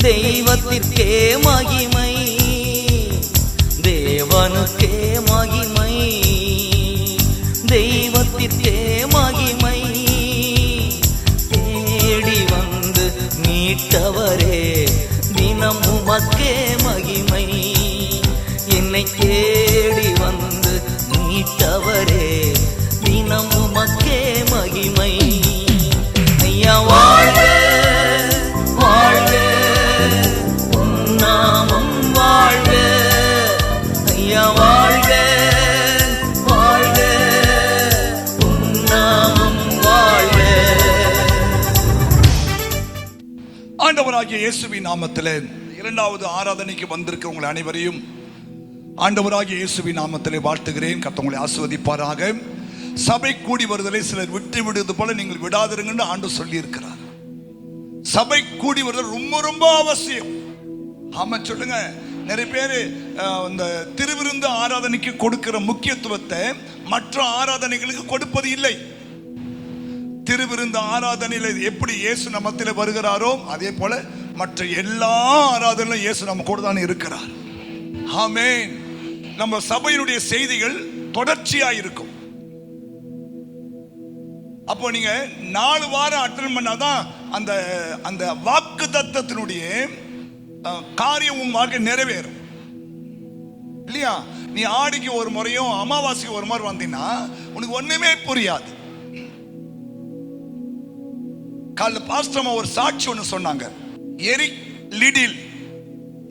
தெய்வத்திற்கே மகிமை, தேவனுக்கே மகிமை, தெய்வத்திற்கே மகிமை. தேடி வந்து மீட்டவரே தினம் உமக்கே மகிமை. என்னை தேடி வந்து மீட்டவரே தினம் உமக்கே மகிமை. ஐயா வாழ்க வாழ்க, நாமம் வாழ்க. ஐயா வாழ்க வாழ்க, நாமம் வாழ்க. ஆண்டவராகிய இயேசுவின் நாமத்திலே இரண்டாவது ஆராதனைக்கு வந்திருக்க உங்கள் அனைவரையும் ஆண்டவராகிய இயேசுவின் நாமத்திலே வாழ்த்துகிறேன். கர்த்தர் உங்களை ஆசீர்வதிப்பாராக. சபை கூடி வருதலை சிலர் விட்டு விடுவது போல நீங்கள் விடாதிருங்கன்னு ஆண்டவர் சொல்லி இருக்கிறார். சபை கூடி வருதல் ரொம்ப ரொம்ப அவசியம். ஆமா சொல்லுங்க. நிறைய பேர் இந்த திருவிருந்து ஆராதனைக்கு கொடுக்கிற முக்கியத்துவத்தை மற்ற ஆராதனைகளுக்கு கொடுப்பது இல்லை. திருவிருந்து ஆராதனையில் எப்படி இயேசு நம்மத்தில் வருகிறாரோ அதே போல மற்ற எல்லா ஆராதனையிலும் இயேசு நம்ம கூட தான் இருக்கிறார். ஆமென். நம்ம சபையினுடைய செய்திகள் தொடர்ச்சியாக இருக்கும். அப்போ நீங்க 4 வாரம் அட்டெண்ட் பண்ணாதான் அந்த அந்த வாக்கு தத்தத்தினுடைய காரியம் உன் வாழ்க்கை நிறைவேறும் இல்லையா? நீ ஆடிக்கு ஒரு முறையும் அமாவாசைக்கு ஒரு முறை வந்தீங்கன்னா உனக்கு ஒண்ணுமே புரியாது. காலைல பாஸ்டர் ஒரு சாட்சி ஒன்று சொன்னாங்க. எரிக் லிடில்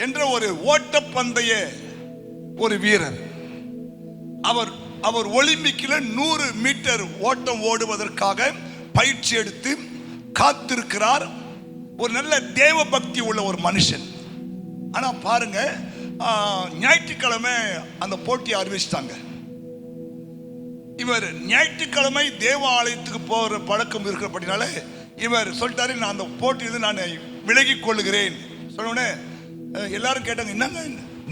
என்ற ஒரு ஓட்டப்பந்தய ஒரு வீரர். அவர் ஒலிம்பிக்கில் 100 மீட்டர் ஓட்டம் ஓடுவதற்காக பயிற்சி எடுத்து காத்திருக்கிறார். ஒரு நல்ல தேவ பக்தி உள்ள ஒரு மனுஷன். ஆனா பாருங்க, ஞாயிற்றுக்கிழமை அந்த போட்டியை அறிவிச்சிட்டாங்க. இவர் ஞாயிற்றுக்கிழமை தேவ ஆலயத்துக்கு போகிற பழக்கம் இருக்கிறபடினால இவர் சொல்லிட்டாரு, நான் அந்த போட்டியிலிருந்து நான் விலகிக் கொள்ளுகிறேன். சொன்னோடனே எல்லாரும் கேட்டாங்க, என்னங்க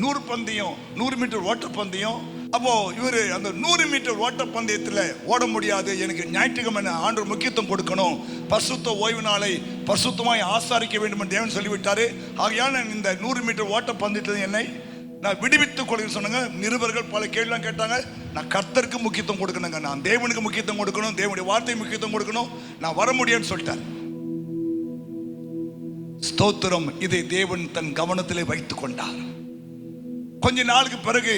100 பந்தயம், 100 மீட்டர் ஓட்ட பந்தயம். அப்போ இவர் அந்த 100 மீட்டர் ஓட்ட பந்தயத்தில் ஓட முடியாது, எனக்கு ஞாயிற்றுக்கிழமை ஆண்டவர் முக்கியத்துவம் கொடுக்கணும், பரிசுத்த ஓய்வு நாளை பரிசுத்தமாய் ஆசாரிக்க வேண்டும் என்று தேவன் சொல்லிவிட்டாரு. ஆகையால் நான் இந்த 100 மீட்டர் ஓட்ட பந்தயத்தில் என்னை நான் விடுவித்துக் கொள்கிறேன் சொன்னாங்க. நிருபர்கள் பல கேள்விலாம் கேட்டாங்க. நான் கர்த்தருக்கு முக்கியத்துவம் கொடுக்கணுங்க, நான் தேவனுக்கு முக்கியத்துவம் கொடுக்கணும், தேவனுடைய வார்த்தை முக்கியத்துவம் கொடுக்கணும், நான் வர முடியும்னு சொல்லிட்டார். ஸ்தோத்திரம். இதை தேவன் தன் கவனத்திலே வைத்துக் கொண்டார். கொஞ்ச நாளுக்கு பிறகு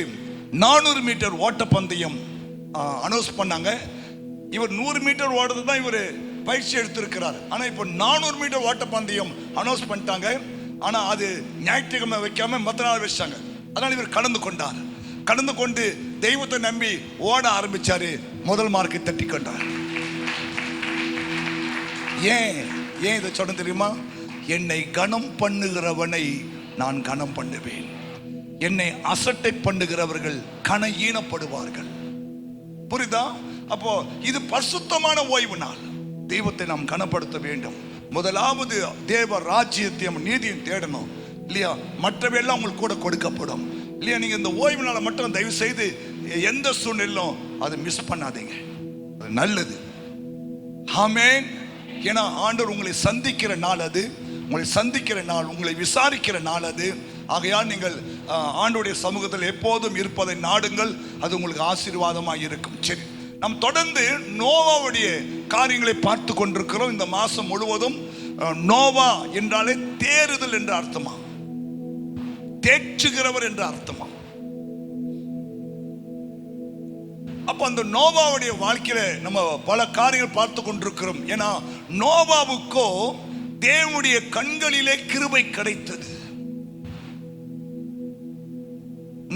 400 மீட்டர் ஓட்ட பந்தயம் அனௌன்ஸ் பண்ணாங்க. இவர் 100 மீட்டர் ஓடுறது தான் இவர் பயிற்சி எடுத்திருக்கிறார். ஆனால் இப்போ 400 மீட்டர் ஓட்ட பந்தயம் அனௌன்ஸ் பண்ணிட்டாங்க. ஆனால் அது ஞாயிற்றுக்கிழமை வைக்காம மற்ற நாள் வச்சாங்க. அதனால் இவர் கடந்து கொண்டு தெய்வத்தை நம்பி ஓட ஆரம்பிச்சாரு. முதல் மார்க்கை தட்டி கொண்டார். ஏன் இதை சொன்ன தெரியுமா? என்னை கனம் பண்ணுகிறவனை நான் கனம் பண்ணுவேன், என்னை அசட்டை பண்ணுகிறவர்கள் கன ஈனப்படுவார்கள். புரியுதா? அப்போ இது பரிசுத்தமான ஓய்வு நாள். தெய்வத்தை நாம் கனப்படுத்த வேண்டும். முதலாவது தேவ ராஜ்யத்தையும் நீதியும் தேடணும் இல்லையா? மற்றவையெல்லாம் உங்களுக்கு கூட கொடுக்கப்படும் இல்லையா? நீங்க இந்த ஓய்வு நாளை மட்டும் தயவு செய்து எந்த சூழ்நிலையிலும் அதை மிஸ் பண்ணாதீங்க, அது நல்லது. ஆமென். ஏன்னா ஆண்டவர் உங்களை சந்திக்கிற நாள் அது, உங்களை சந்திக்கிற நாள், உங்களை விசாரிக்கிற நாள் அது. ஆகையால் நீங்கள் ஆண்டவருடைய சமூகத்தில் எப்போதும் இருப்பதை நாடுங்கள், அது உங்களுக்கு ஆசீர்வாதமாக இருக்கும். சரி, நாம் தொடர்ந்து நோவாவுடைய காரியங்களை பார்த்து கொண்டிருக்கிறோம். இந்த மாசம் முழுவதும் நோவா என்றாலே தேறுதல் என்ற அர்த்தமா, தேற்றுகிறவர் என்ற அர்த்தமா. அப்ப அந்த நோவாவுடைய வாழ்க்கையில நம்ம பல காரியங்கள் பார்த்து கொண்டிருக்கிறோம். ஏன்னா நோவாவுக்கோ தேவனுடைய கண்களிலே கிருபை கிடைத்தது.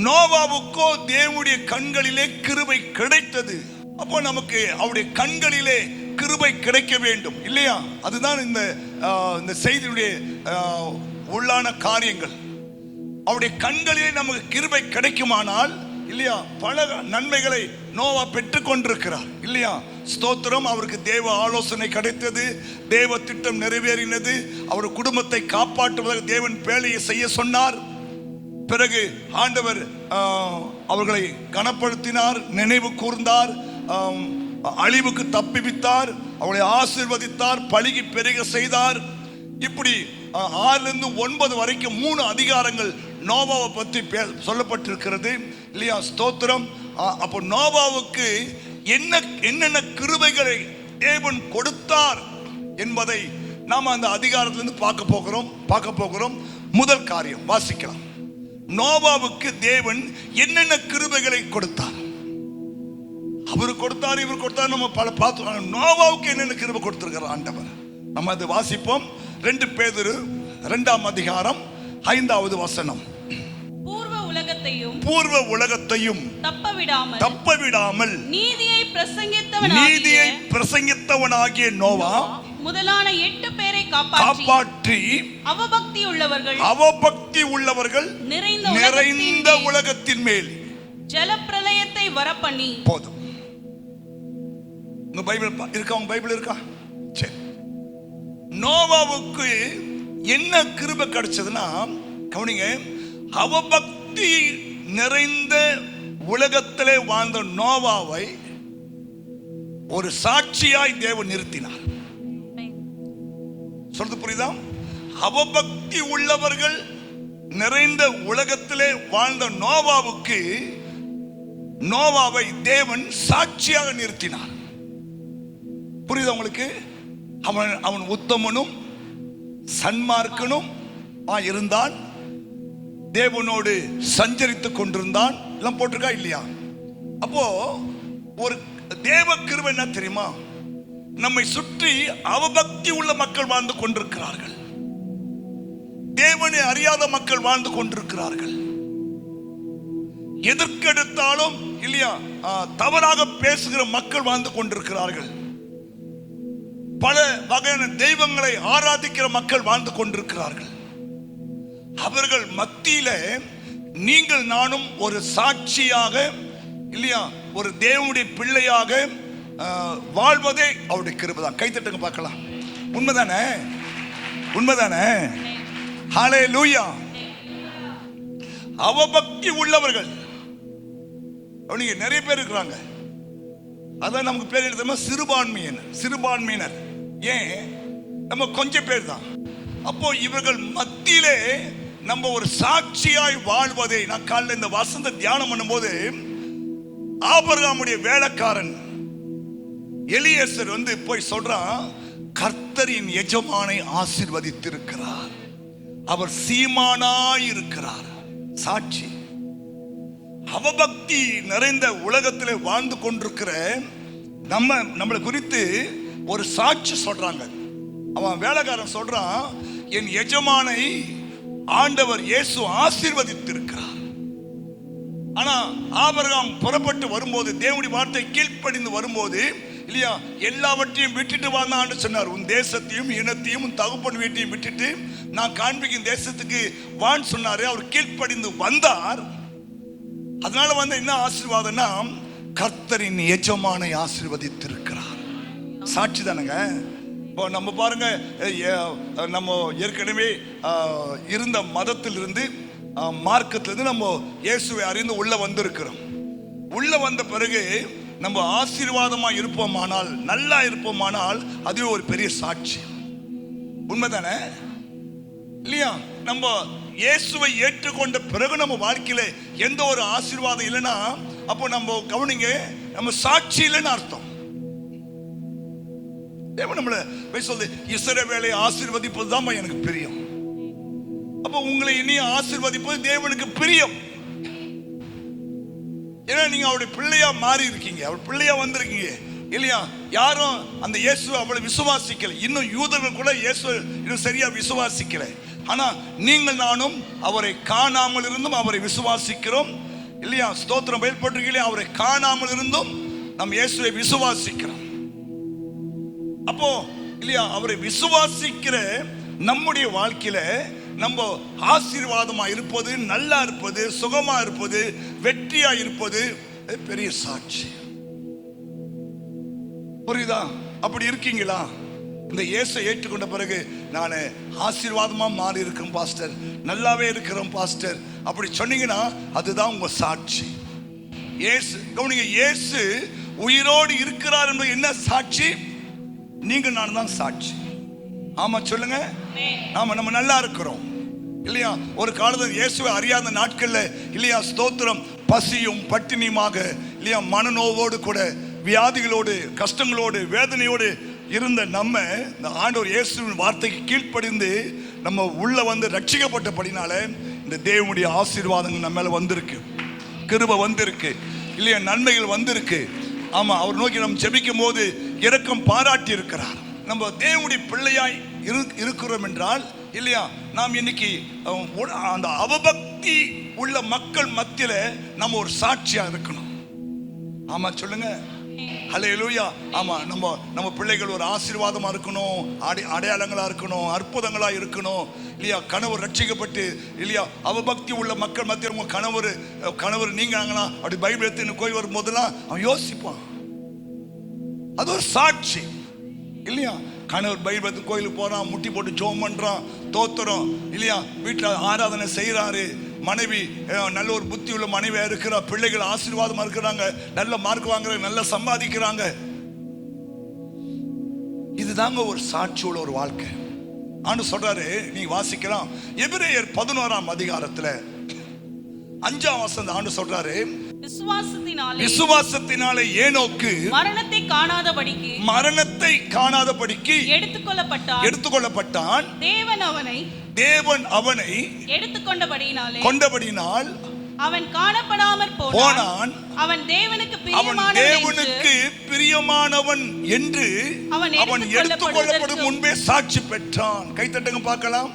நோவாவுக்கோ தேவனுடைய கண்களிலே கிருபை கிடைத்தது. அப்போ நமக்கு அவருடைய கண்களிலே கிருபை கிடைக்க வேண்டும் இல்லையா? அதுதான் இந்த செய்தியுடைய உள்ளான காரியங்கள். அவருடைய கண்களிலே நமக்கு கிருபை கிடைக்குமானால் இல்லையா, பல நன்மைகளை நோவா பெற்றுக் கொண்டிருக்கிறார் இல்லையா? ஸ்தோத்திரம். அவருக்கு தேவ ஆலோசனை கிடைத்தது, தேவ திட்டம் நிறைவேறினது, அவர் குடும்பத்தை காப்பாற்றுவதற்கு தேவன் வேலையை செய்ய சொன்னார். பிறகு ஆண்டவர் அவர்களை கனப்படுத்தினார், நினைவு கூர்ந்தார், அழிவுக்கு தப்பிவித்தார், அவளை ஆசீர்வதித்தார், பலுகி பெருக செய்தார். இப்படி 6 to 9 வரைக்கும் 3 அதிகாரங்கள் நோவாவை பற்றி சொல்லப்பட்டிருக்கிறது இல்லையா? ஸ்தோத்திரம். அப்போ நோவாவுக்கு என்னென்ன கிருபைகளை தேவன் கொடுத்தார் என்பதை நாம் அந்த அதிகாரத்திலிருந்து பார்க்க போகிறோம். முதல் காரியம் வாசிக்கலாம். நோவாவுக்கு தேவன் என்னென்ன கிருபைகளை கொடுத்தார்? அவர் கொடுத்தார், இவர் கொடுத்தார், நம்ம பல பார்த்தோம். நோவாவுக்கு என்னென்ன கிருபை கொடுத்திருக்கிறார் ஆண்டவர்? நம்ம அதை வாசிப்போம். 2 பேதுரு 2ஆம் அதிகாரம் 5வது வசனம். பூர்வ உலகத்தையும் தப்பவிடாமல் நீதியை பிரசங்கித்தவனாகிய நோவா முதலான 8 பேரை காப்பாற்றி அவபக்தி உள்ளவர்கள் நிறைந்த உலகத்தின் மேல் ஜலப்பிரளயத்தை வரப்பண்ணி. போதும். உங்க பைபிள் இருக்கா? உங்க பைபிள் இருக்கா? சரி. நோவாவுக்கு என்ன கிருபை கிடைச்சதுன்னா, கவனிங்க, அவபக்தி நிறைந்த உலகத்திலே வாழ்ந்த நோவாவை ஒரு சாட்சியாய் தேவன் நிறுத்தினார். சொல்றது புரியுதா? அவபக்தி உள்ளவர்கள் நிறைந்த உலகத்திலே வாழ்ந்த நோவாவை தேவன் சாட்சியாக நிறுத்தினார். புரியுதா உங்களுக்கு? அவன் உத்தமனும் சன்மார்க்கனும் இருந்தான், தேவனோடு சஞ்சரித்துக் கொண்டிருந்தான். எல்லாம் போட்டிருக்கா இல்லையா? அப்போ ஒரு தேவ கிருபை என்ன தெரியுமா? நம்மை சுற்றி அவபக்தி உள்ள மக்கள் வாழ்ந்து கொண்டிருக்கிறார்கள், தேவனை அறியாத மக்கள் வாழ்ந்து கொண்டிருக்கிறார்கள். எதற்கெடுத்தாலும் இல்லையா தவறாக பேசுகிற மக்கள் வாழ்ந்து கொண்டிருக்கிறார்கள். பல வகையான தெய்வங்களை ஆராதிக்கிற மக்கள் வாழ்ந்து கொண்டிருக்கிறார்கள். அவர்கள் மத்தியில நீங்கள் நானும் ஒரு சாட்சியாக இல்லையா, ஒரு தேவனுடைய பிள்ளையாக வாழ்வதே அவருடைய கிருபை தான். கைத்தட்டுங்க பார்க்கலாம். உண்மைதானே? உண்மைதானே? ஹல்லேலூயா. அவபக்தி உள்ளவர்கள் நிறைய பேர் இருக்கிறாங்க. அதான் நமக்கு பேர் எழுதுமா சிறுபான்மையினர். ஏன்? நம்ம கொஞ்சம் பேர் தான். அப்போ இவர்கள் மத்தியிலே நம்ம ஒரு சாட்சியாய் வாழ்வதை நான் காலையில் இந்த வசந்த தியானம் பண்ணும்போது, ஆபிரகாமுடைய வேலைக்காரன் எலியேசர் போய் சொல்றான், கர்த்தரின் எஜமானை ஆசீர்வதித்திருக்கிறார், அவர் சீமானாய் இருக்கிறார். சாட்சி. அவபக்தி நிறைந்த உலகத்திலே வாழ்ந்து கொண்டிருக்கிற நம்மளை குறித்து ஒரு சாட்சி சொல்றாங்க. அவன் வேலைக்காரன் சொல்றான், என் எஜமானை ஆண்டவர் இயேசு ஆசீர்வதித்திருக்கிறார். ஆனா ஆபிரகாம் புறப்பட்டு வரும்போது, தேவனுடைய வார்த்தை கீழ்ப்படிந்து வரும்போது இல்லையா, எல்லாவற்றையும் விட்டுட்டு வான்னு சொன்னார். உன் தேசத்தையும் இனத்தையும் உன் தகப்பன் வீட்டையும் விட்டுட்டு நான் காண்பிக்கும் தேசத்துக்கு வான்னு சொன்னாரு. அவர் கீழ்ப்படிந்து வந்தார். அதனால என்ன ஆசீர்வாதம்னா, கர்த்தரின் எஜமானை ஆசீர்வதித்திருக்கிறார். சாட்சி தானுங்க. இப்போ நம்ம பாருங்க, நம்ம ஏற்கனவே இருந்த மதத்திலிருந்து மார்க்கத்திலிருந்து நம்ம இயேசுவை அறிந்து உள்ள வந்திருக்கிறோம். உள்ள வந்த பிறகு நம்ம ஆசீர்வாதமா இருப்போமானால், நல்லா இருப்போமானால், அதுவே ஒரு பெரிய சாட்சி. உண்மைதானே இல்லையா? நம்ம இயேசுவை ஏற்றுக்கொண்ட பிறகு நம்ம வாழ்க்கையில எந்த ஒரு ஆசீர்வாதம் இல்லைன்னா, அப்போ நம்ம கவனிங்க, நம்ம சாட்சி இல்லைன்னு அர்த்தம். தேவன் நம்மளை சொல்லுது, இஸ்ரவேலை ஆசீர்வதிப்பது தான் எனக்கு பிரியம். அப்போ உங்களை இனி ஆசீர்வதிப்பது தேவனுக்கு பிரியம். ஏன்னா நீங்க அவருடைய பிள்ளையா மாறி இருக்கீங்க, அவர் பிள்ளையா வந்திருக்கீங்க இல்லையா? யாரும் அந்த இயேசுவை அவளை விசுவாசிக்கல. இன்னும் யூதர்கள் கூட இயேசு இன்னும் சரியா விசுவாசிக்கல. ஆனா நீங்கள் நானும் அவரை காணாமல் இருந்தும் அவரை விசுவாசிக்கிறோம் இல்லையா? ஸ்தோத்திரம். பயன்பட்டிருக்கீங்களே, அவரை காணாமல் இருந்தும் நம் இயேசுவை விசுவாசிக்கிறோம். அப்போ இல்லையா, அவரை விசுவாசிக்கிற நம்முடைய வாழ்க்கையில நம்ம ஆசீர்வாதமா இருப்பது, நல்லா இருப்பது, சுகமா இருப்பது, வெற்றியா இருப்பது பெரிய சாட்சி. புரியுதா? அப்படி இருக்கீங்களா? இந்த இயேசை ஏற்றுக்கொண்ட பிறகு நான் ஆசீர்வாதமா மாறி இருக்கேன் பாஸ்டர், நல்லாவே இருக்கிறோம் பாஸ்டர், அப்படி சொன்னீங்கன்னா அதுதான் உங்க சாட்சி. இயேசு கவனிங்க, இயேசு உயிரோடு இருக்கிறார் என்பது என்ன சாட்சி? நீங்க நான் தான் சாட்சி. ஆமா சொல்லுங்க. ஆமா, நம்ம நல்லா இருக்கிறோம் இல்லையா? ஒரு காலத்தில் இயேசுவை அறியாத நாட்கள்ல இல்லையா, ஸ்தோத்திரம், பசியும் பட்டினியுமாக இல்லையா, மனநோவோடு கூட வியாதிகளோடு கஷ்டங்களோடு வேதனையோடு இருந்த நம்ம இந்த ஆண்டவர் இயேசுவின் வார்த்தைக்கு கீழ்ப்படிந்து நம்ம உள்ள வந்து ரட்சிக்கப்பட்டபடினால இந்த தேவனுடைய ஆசீர்வாதங்கள் நம்ம மேல வந்திருக்கு, கிருபை வந்திருக்கு இல்லையா, நன்மைகள் வந்திருக்கு. ஆமா, அவர் நோக்கி நம்ம ஜெபிக்கும் போது இரக்கம் பாராட்டி இருக்கிறார். நம்ம தேவனுடைய பிள்ளையாய் இருக்கிறோம் என்றால் இல்லையா, நாம் இன்னைக்கு அந்த அவபக்தி உள்ள மக்கள் மத்தியில நம்ம ஒரு சாட்சியா இருக்கணும். ஆமா சொல்லுங்க, ஹல்லேலூயா. ஆமா, நம்ம பிள்ளைகள் ஒரு ஆசீர்வாதமா இருக்கணும், அடையாளங்களா இருக்கணும், அற்புதங்களா இருக்கணும் இல்லையா. கணவர் ரட்சிக்கப்பட்டு இல்லையா, அவபக்தி உள்ள மக்கள் மத்தியில் உங்க கணவர் நீங்காங்களா அப்படி பைபிள் எடுத்து கோயில் வரும் போதெல்லாம் அவன் யோசிப்பான். அது ஒரு சாட்சி இல்லையா. கணவர் பைபிள் கோயிலுக்கு போறான், முட்டி போட்டு ஜோம் பண்றான், தோத்துறோம் இல்லையா, வீட்டில் ஆராதனை செய்யறாரு, மனைவி நல்ல ஒரு புத்தி உள்ள மனைவியா இருக்கிறா, பிள்ளைகள் ஆசீர்வாதமா இருக்கிறாங்க, நல்ல மார்க் வாங்குறாங்க, நல்ல சம்பாதிக்கிறாங்க. இதுதாங்க ஒரு சாட்சி உள்ள ஒரு வாழ்க்கை. ஆண்டு சொல்றாரு, நீ வாசிக்கலாம் எபிரேயர் 11ஆம் அதிகாரத்துல 5ஆம் வசனம். ஆண்டு சொல்றாரு, விசுவாசத்தினாலே ஏனோக்கு மரணத்தை காணாதபடிக்கு எடுத்துக்கொள்ளப்பட்டான். தேவன் அவனை கொண்டபடியினால் அவன் காணப்படாமற் போனான். அவன் தேவனுக்கு பிரியமானவன் என்று அவன் எடுத்துக்கொள்ளப்படும் முன்பே சாட்சி பெற்றான். கைத்தட்டுங்க பார்க்கலாம்.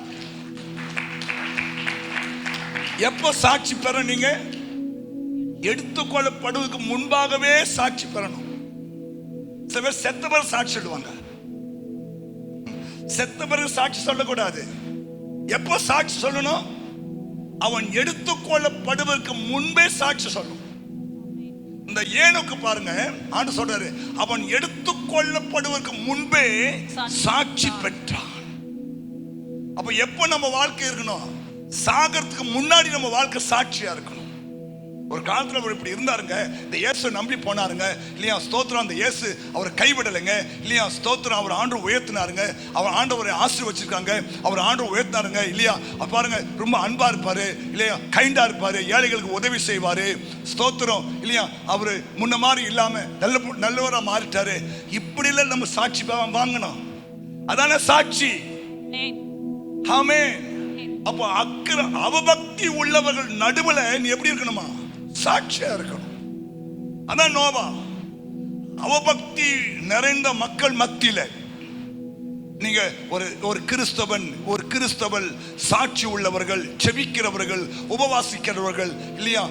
எப்ப சாட்சி பெற? நீங்க எடுத்துக்கொள்ளப்படுவதற்கு முன்பாகவே சாட்சி பெறணும். சில பேர் செத்த பிறகு சாட்சி சொல்லுவாங்க. செத்த பிறகு சாட்சி சொல்லக்கூடாது. எப்போ சாட்சி சொல்லணும்? அவன் எடுத்துக்கொள்ளப்படுவதற்கு முன்பே சாட்சி சொல்லணும். இந்த ஏனோக்கு பாருங்க, ஆண்டு சொல்றாரு, அவன் எடுத்துக்கொள்ளப்படுவதற்கு முன்பே சாட்சி பெற்றான். அப்ப எப்ப நம்ம வாழ்க்கை இருக்கணும்? சாகறதுக்கு முன்னாடி நம்ம வாழ்க்கை சாட்சியா இருக்கணும். ஒரு காலத்துல அவர் இப்படி இருந்தாருங்க, இந்த இயேசு நம்பி போனாருங்க இல்லையா, ஸ்தோத்திரம். அந்த இயேசு அவரை கைவிடலைங்க இல்லையா, ஸ்தோத்திரம். அவர் ஆண்டவர் உயர்த்தினாருங்க, அவர் ஆண்டவரை ஆசீர்வச்சிருக்காங்க, அவர் ஆண்டவர் உயர்த்தினாருங்க இல்லையா. பாருங்க, ரொம்ப அன்பா இருப்பாரு இல்லையா, கைண்டா இருப்பாரு, ஏழைகளுக்கு உதவி செய்வாரு, ஸ்தோத்திரம் இல்லையா. அவரு முன்ன மாதிரி இல்லாம நல்லவரா மாறிட்டாரு. இப்படி இல்ல நம்ம சாட்சி வாங்கணும். அதான சாட்சி. ஆமென். அப்போ அவபக்தி உள்ளவர்கள் நடுவுல நீ எப்படி இருக்கணுமா? சாட்சியா இருக்கணும். அதான் நோவா. அவபக்தி நிறைந்த மக்கள் மத்தியில நீங்க ஒரு கிறிஸ்தவன் சாட்சி உள்ளவர்கள், செபிக்கிறவர்கள், உபவாசிக்கிறவர்கள் இல்லையா,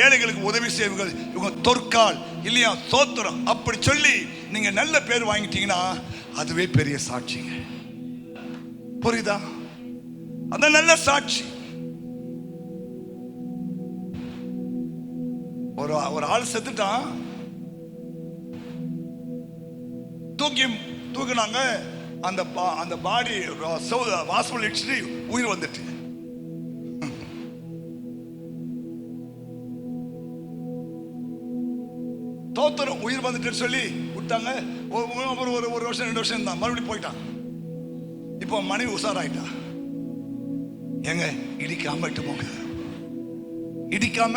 ஏழைகளுக்கு உதவி செய்வர்கள், இவங்க தொற்கால் இல்லையா, சோத்திரம் அப்படி சொல்லி நீங்க நல்ல பேர் வாங்கிட்டீங்கன்னா அதுவே பெரிய சாட்சிங்க. புரியுதா? அதான் நல்ல சாட்சி. ஒரு ஆள் செத்துட்டான், தூக்கினாங்க, அந்த பாடி வாசல் இடிச்சுட்டு உயிர் வந்துட்டு. தோத்தரும் உயிர் வந்துட்டு சொல்லி விட்டாங்க. ஒரு வருஷம் 2 வருஷம் தான், மறுபடியும் போயிட்டான். இப்போ மனைவி உஷாராயிட்டா. ஏங்க இடிக்காம இட்டு போங்க, இடிக்காம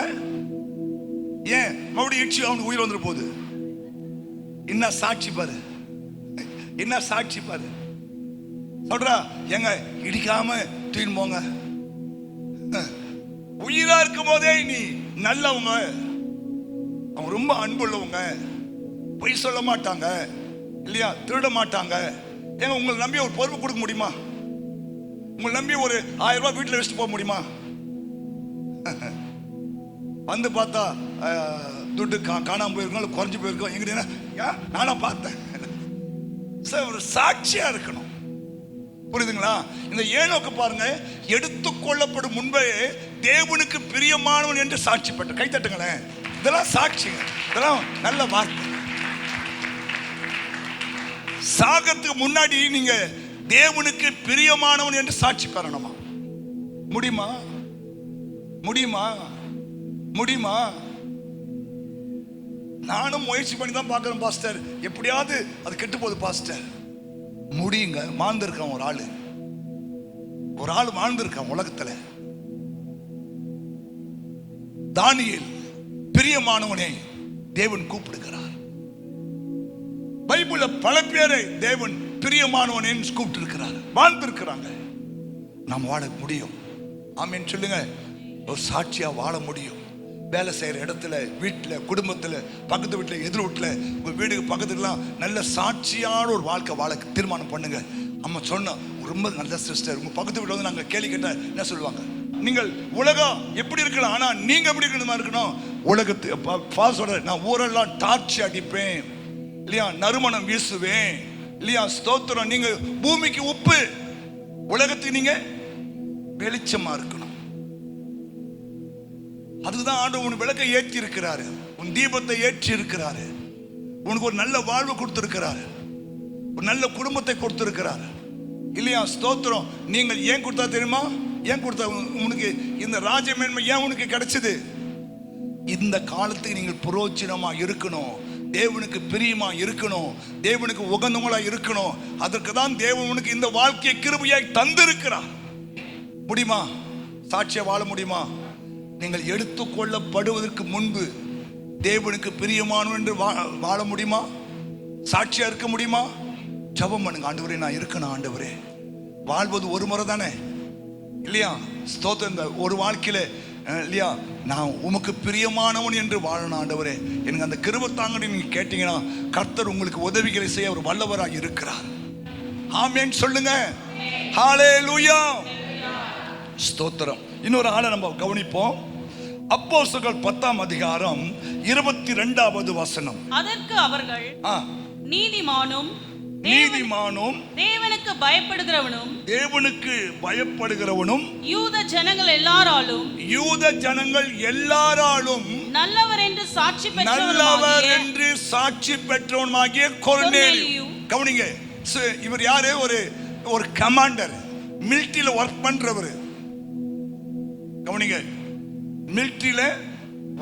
ஏன் மறுபடியும் இடிச்சு அவனுக்கு உயிர் வந்துட்டு போகுது. என்ன சாட்சி பாரு, என்ன சாட்சி பாரு. சொல்றா, ஏங்க இடிக்காம தூக்கின்னு போங்க. உயிரா இருக்கும் போதே நீ நல்லவங்க, அவங்க ரொம்ப அன்புள்ளவங்க, பொய் சொல்ல மாட்டாங்க இல்லையா, திருட மாட்டாங்க. ஏங்க உங்களை நம்பி ஒரு பொறுப்பு கொடுக்க முடியுமா? உங்களை நம்பி ஒரு 1000 ரூபாய் வீட்டில் வச்சுட்டு போக முடியுமா? வந்து பார்த்தா துட்டு காணாம போயிருக்கோம், குறைஞ்சி போயிருக்கோம். எங்கிட்ட நானா பார்த்தேன். ஒரு சாட்சியா இருக்கணும். புரியுதுங்களா? இந்த ஏனோக்கு பாருங்க, எடுத்துக்கொள்ளப்படும் முன்பே தேவனுக்கு பிரியமானவன் என்று சாட்சி பெற்ற. கை தட்டுங்களேன். இதெல்லாம் சாட்சிங்க, இதெல்லாம் நல்ல வார்த்தை. சாகத்துக்கு முன்னாடி நீங்க தேவனுக்கு பிரியமானவன் என்று சாட்சி பெறணுமா? முடியுமா? முடியுமா? முடியுமா? நானும் முயற்சி பண்ணி தான் பார்க்கிறேன் பாஸ்டர். எப்படியாவது அது கெட்டு போகுது பாஸ்டர். முடியுங்க. வாழ்ந்திருக்கான் ஒரு ஆள் வாழ்ந்திருக்கான் உலகத்துல. தானியேல் பிரியமானவனே தேவன் கூப்பிடுகிறார். பைபிள்ல பல பேரை தேவன் பிரியமானவனே கூப்பிட்டு இருக்கிறார், வாழ்ந்திருக்கிறாங்க. நாம் வாழ முடியும். ஆமென் சொல்லுங்க. ஒரு சாட்சியா வாழ முடியும். வேலை செய்யற இடத்துல, வீட்டுல, குடும்பத்துல, பக்கத்து வீட்டுல, எதிர் வீட்டுல, உங்க வீடுக்கு பக்கத்துலாம் நல்ல சாட்சியான ஒரு வாழ்க்கை வாழ தீர்மானம் பண்ணுங்க. அம்மா சொன்னோம், ரொம்ப நல்ல சிஸ்டர், உங்க பக்கத்து வீட்டுல வந்து நாங்க கேள்வி கேட்டா என்ன சொல்லுவாங்க? நீங்கள் உலகம் எப்படி இருக்கலாம், ஆனா நீங்க எப்படி இருக்கணும். உலகத்து நான் ஊரெல்லாம் டார்ச் அடிப்பேன் இல்லையா, நறுமணம் வீசுவேன் இல்லையா, ஸ்தோத்திரம். நீங்க பூமிக்கு உப்பு, உலகத்துக்கு நீங்க வெளிச்சமா இருக்கணும். அதுதான் ஆண்டவர் உன் விளக்கை ஏற்றி இருக்கிறாரு, உன் தீபத்தை ஏற்றி இருக்கிறாரு, உனக்கு ஒரு நல்ல வாழ்வு கொடுத்திருக்கிறாரு, ஒரு நல்ல குடும்பத்தை கொடுத்திருக்கிறாரு இல்லையா, ஸ்தோத்திரம். நீங்கள் ஏன் கொடுத்தா தெரியுமா? ஏன் கொடுத்தா உனக்கு இந்த ராஜ்யமேன்மை ஏன் உனக்கு கிடைச்சது? இந்த காலத்துக்கு நீங்கள் புரோஜனமா இருக்கணும், தேவனுக்கு பிரியமா இருக்கணும், தேவனுக்கு உகந்தவங்களா இருக்கணும். அதற்கு தான் தேவன் உனக்கு இந்த வாழ்க்கையை கிருபையாய் தந்திருக்கிறார். முடியுமா? சாட்சியா வாழ முடியுமா? நீங்கள் எடுத்துக்கொள்ளப்படுவதற்கு முன்பு தேவனுக்கு பிரியமானவன் என்று வாழ முடியுமா? சாட்சியா இருக்க முடியுமா? ஜெபம் பண்ணுங்க. ஆண்டவரே நான் இருக்கணும், ஆண்டவரே. வாழ்வது ஒரு முறை தானே இல்லையா, ஸ்தோத்திரம். இந்த ஒரு வாழ்க்கையில இல்லையா, நான் உமக்கு பிரியமானவன் என்று வாழணும். ஆண்டவரே எனக்கு அந்த கிருபை தாங்கன்னு நீங்க கேட்டீங்கன்னா கர்த்தர் உங்களுக்கு உதவிகளை செய்ய அவர் வல்லவராக இருக்கிறார். ஆமென் சொல்லுங்க. ஹல்லேலூயா, ஸ்தோத்திரம். இன்னொரு ஆளை நம்ம கவனிப்போம். அப்போஸ்தலர்கள் 10ஆம் அதிகாரம் 22வது வசனம். அதற்கு அவர்கள், நீதிமானும் தேவனுக்கு பயப்படுகிறவனும் யூத ஜனங்கள் எல்லாராலும் நல்லவர் என்று சாட்சி பெற்றவனுமாகிய கொர்நேலியு. கவனிங்க, இவர் யாரு? ஒரு கமாண்டர், மிலிட்டரியில ஒர்க் பண்றவர். கவனிங்க, மிலிட்டரியில